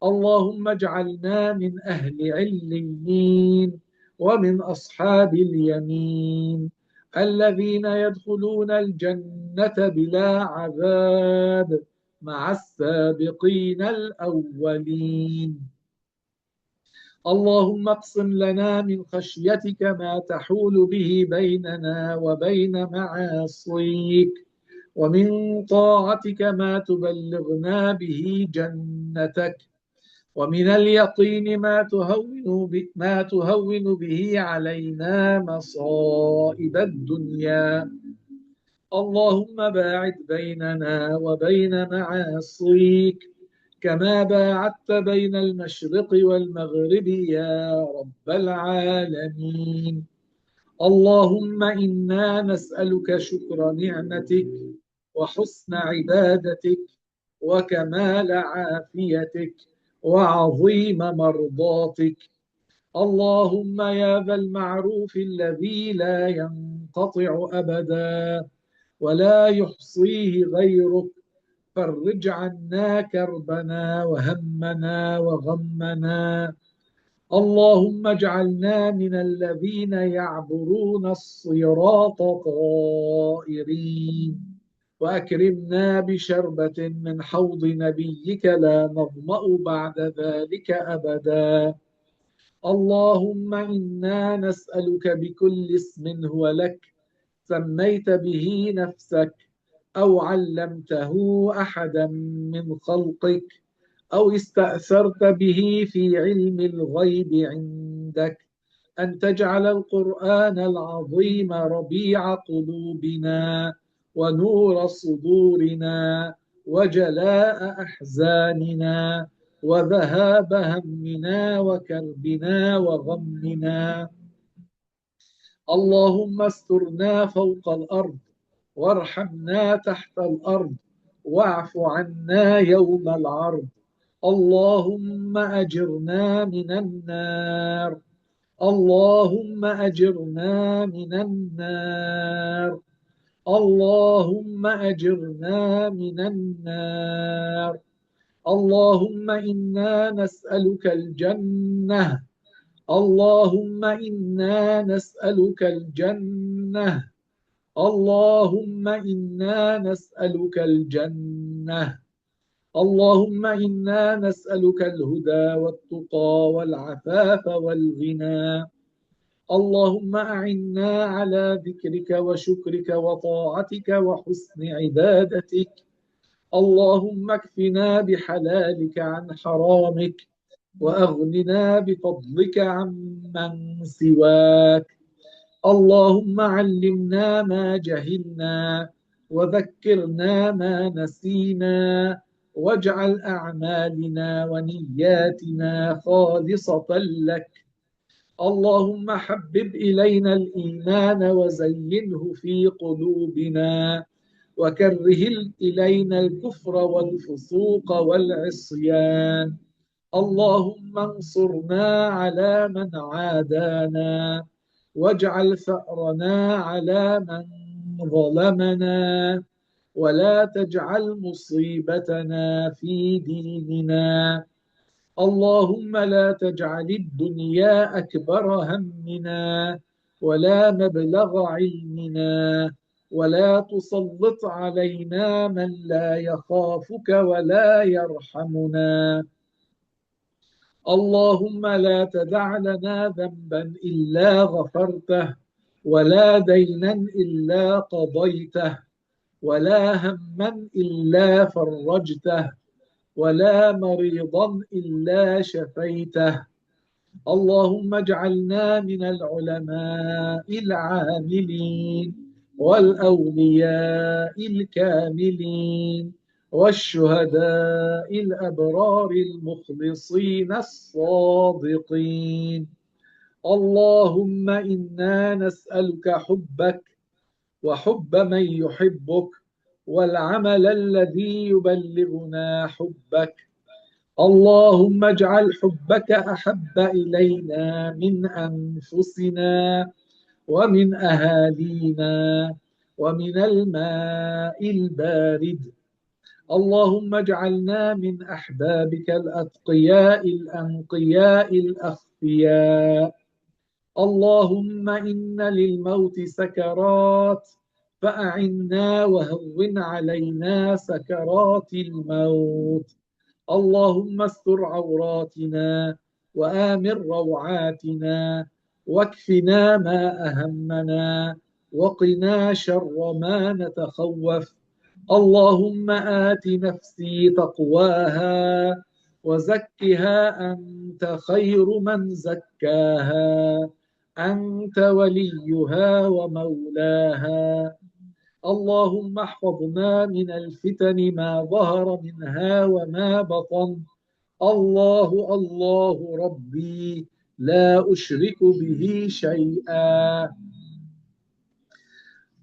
A: اللهم اجعلنا من أهل عليين ومن أصحاب اليمين الذين يدخلون الجنة بلا عذاب مع السابقين الأولين. اللهم اقسم لنا من خشيتك ما تحول به بيننا وبين معاصيك، ومن طاعتك ما تبلغنا به جنتك، ومن اليقين ما تهون به علينا مصائب الدنيا. اللهم باعد بيننا وبين معاصيك كما باعدت بين المشرق والمغرب يا رب العالمين. اللهم إنا نسألك شكر نعمتك وحسن عبادتك وكمال عافيتك وعظيم مرضاتك. اللهم يا ذا المعروف الذي لا ينقطع أبدا ولا يحصيه غيرك، فرج عنا كربنا وهمنا وغمنا. اللهم اجعلنا من الذين يعبرون الصراط طائرين، وأكرمنا بشربة من حوض نبيك لا نظمأ بعد ذلك أبدا. اللهم إنا نسألك بكل اسم هو لك سميت به نفسك أو علمته أحدا من خلقك أو استأثرت به في علم الغيب عندك، أن تجعل القرآن العظيم ربيع قلوبنا ونور صدورنا وجلاء أحزاننا وذهاب همنا وكربنا وغمنا. اللهم استرنا فوق الأرض وارحمنا تحت الأرض واعف عنا يوم العرض. اللهم أجرنا من النار. اللهم أجرنا من النار. اللهم أجرنا من النار. اللهم إنا نسألك الجنة. اللهم إنا نسألك الجنة. اللهم إنا نسألك الجنة. اللهم إنا نسألك الهدى والتقى والعفاف والغنى. اللهم أعنا على ذكرك وشكرك وطاعتك وحسن عبادتك. اللهم اكفنا بحلالك عن حرامك وأغننا بفضلك عمن سواك. اللهم علمنا ما جهلنا وذكرنا ما نسينا، واجعل أعمالنا ونياتنا خالصة لك. اللهم حبب إلينا الإيمان وزينه في قلوبنا، وكره إلينا الكفر والفسوق والعصيان. اللهم انصرنا على من عادانا، واجعل ثأرنا على من ظلمنا، ولا تجعل مصيبتنا في ديننا. اللهم لا تجعل الدنيا أكبر همنا، ولا مبلغ علمنا، ولا تسلط علينا من لا يخافك ولا يرحمنا. اللهم لا تدع لنا ذنبا إلا غفرته، ولا دينا إلا قضيته، ولا هما إلا فرجته، ولا مريضا إلا شفيته. اللهم اجعلنا من العلماء العاملين، والأولياء الكاملين، والشهداء الأبرار المخلصين الصادقين. اللهم إنا نسألك حبك وحب من يحبك، والعمل الذي يبلغنا حبك. اللهم اجعل حبك أحب إلينا من أنفسنا، ومن أهالينا، ومن الماء البارد. اللهم اجعلنا من أحبابك الأتقياء الأنقياء الأخفياء. اللهم إن للموت سكرات، فأعنا وهون علينا سكرات الموت. اللهم استر عوراتنا، وآمن روعاتنا، واكفنا ما أهمنا، وقنا شر ما نتخوف. اللهم آت نفسي تقواها، وزكها أنت خير من زكاها، أنت وليها ومولاها. اللهم احفظنا من الفتن ما ظهر منها وما بطن. الله الله ربي لا أشرك به شيئا.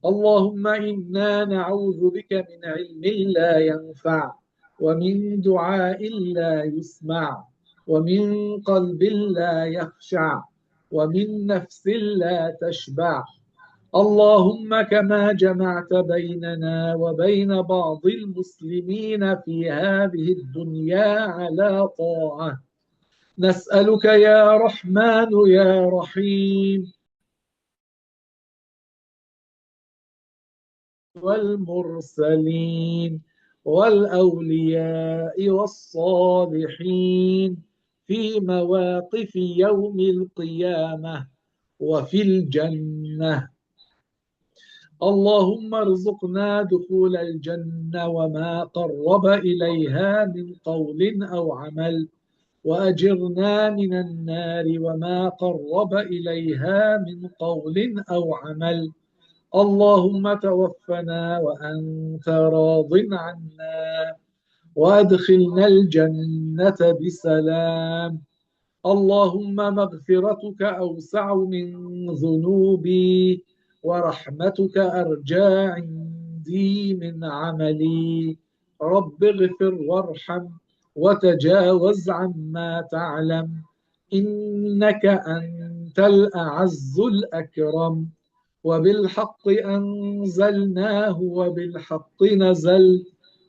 A: اللهم إنا نعوذ بك من علم لا ينفع، ومن دعاء لا يسمع، ومن قلب لا يخشع، ومن نفس لا تشبع. اللهم كما جمعت بيننا وبين بعض المسلمين في هذه الدنيا على طاعة، نسألك يا رحمن يا رحيم والمرسلين والأولياء والصالحين في مواقف يوم القيامة وفي الجنة. اللهم ارزقنا دخول الجنة وما قرب إليها من قول أو عمل، وأجرنا من النار وما قرب إليها من قول أو عمل. اللهم توفنا وأنت راض عنا، وأدخلنا الجنة بسلام. اللهم مغفرتك أوسع من ذنوبي، ورحمتك أرجى عندي من عملي. رب اغفر وارحم، وتجاوز عما تعلم، إنك أنت الأعز الأكرم. وبالحق أنزلناه وبالحق نزل،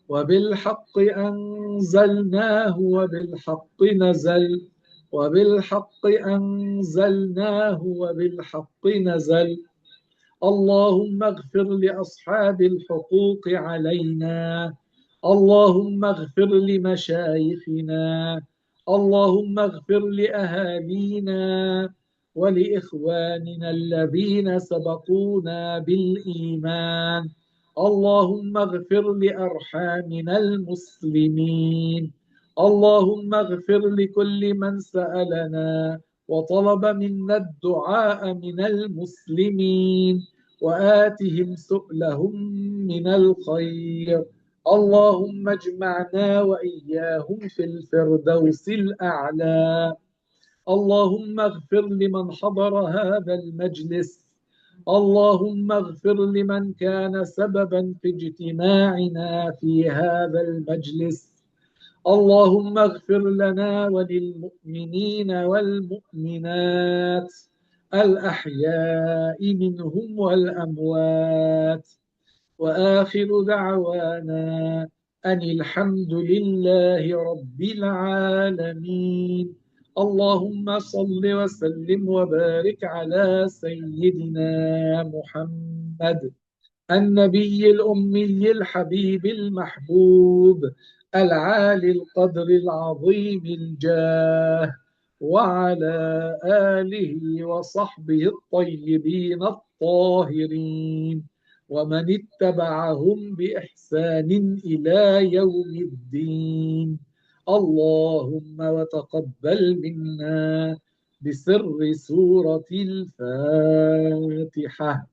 A: وبالحق أنزلناه وبالحق نزل، وبالحق أنزلناه وبالحق نزل. اللهم اغفر لأصحاب الحقوق علينا، اللهم اغفر لمشايخنا، اللهم اغفر لأهالينا ولإخواننا الذين سبقونا بالإيمان. اللهم اغفر لأرحامنا المسلمين. اللهم اغفر لكل من سألنا وطلب منا الدعاء من المسلمين، وآتهم سؤلهم من الخير. اللهم اجمعنا وإياهم في الفردوس الأعلى. اللهم اغفر لمن حضر هذا المجلس. اللهم اغفر لمن كان سببا في اجتماعنا في هذا المجلس. اللهم اغفر لنا وللمؤمنين والمؤمنات الأحياء منهم والأموات، وآخر دعوانا أن الحمد لله رب العالمين. اللهم صل وسلم وبارك على سيدنا محمد النبي الأمي الحبيب المحبوب العالي القدر العظيم الجاه، وعلى آله وصحبه الطيبين الطاهرين، ومن اتبعهم بإحسان إلى يوم الدين. اللهم وتقبل منا بسر سورة الفاتحة.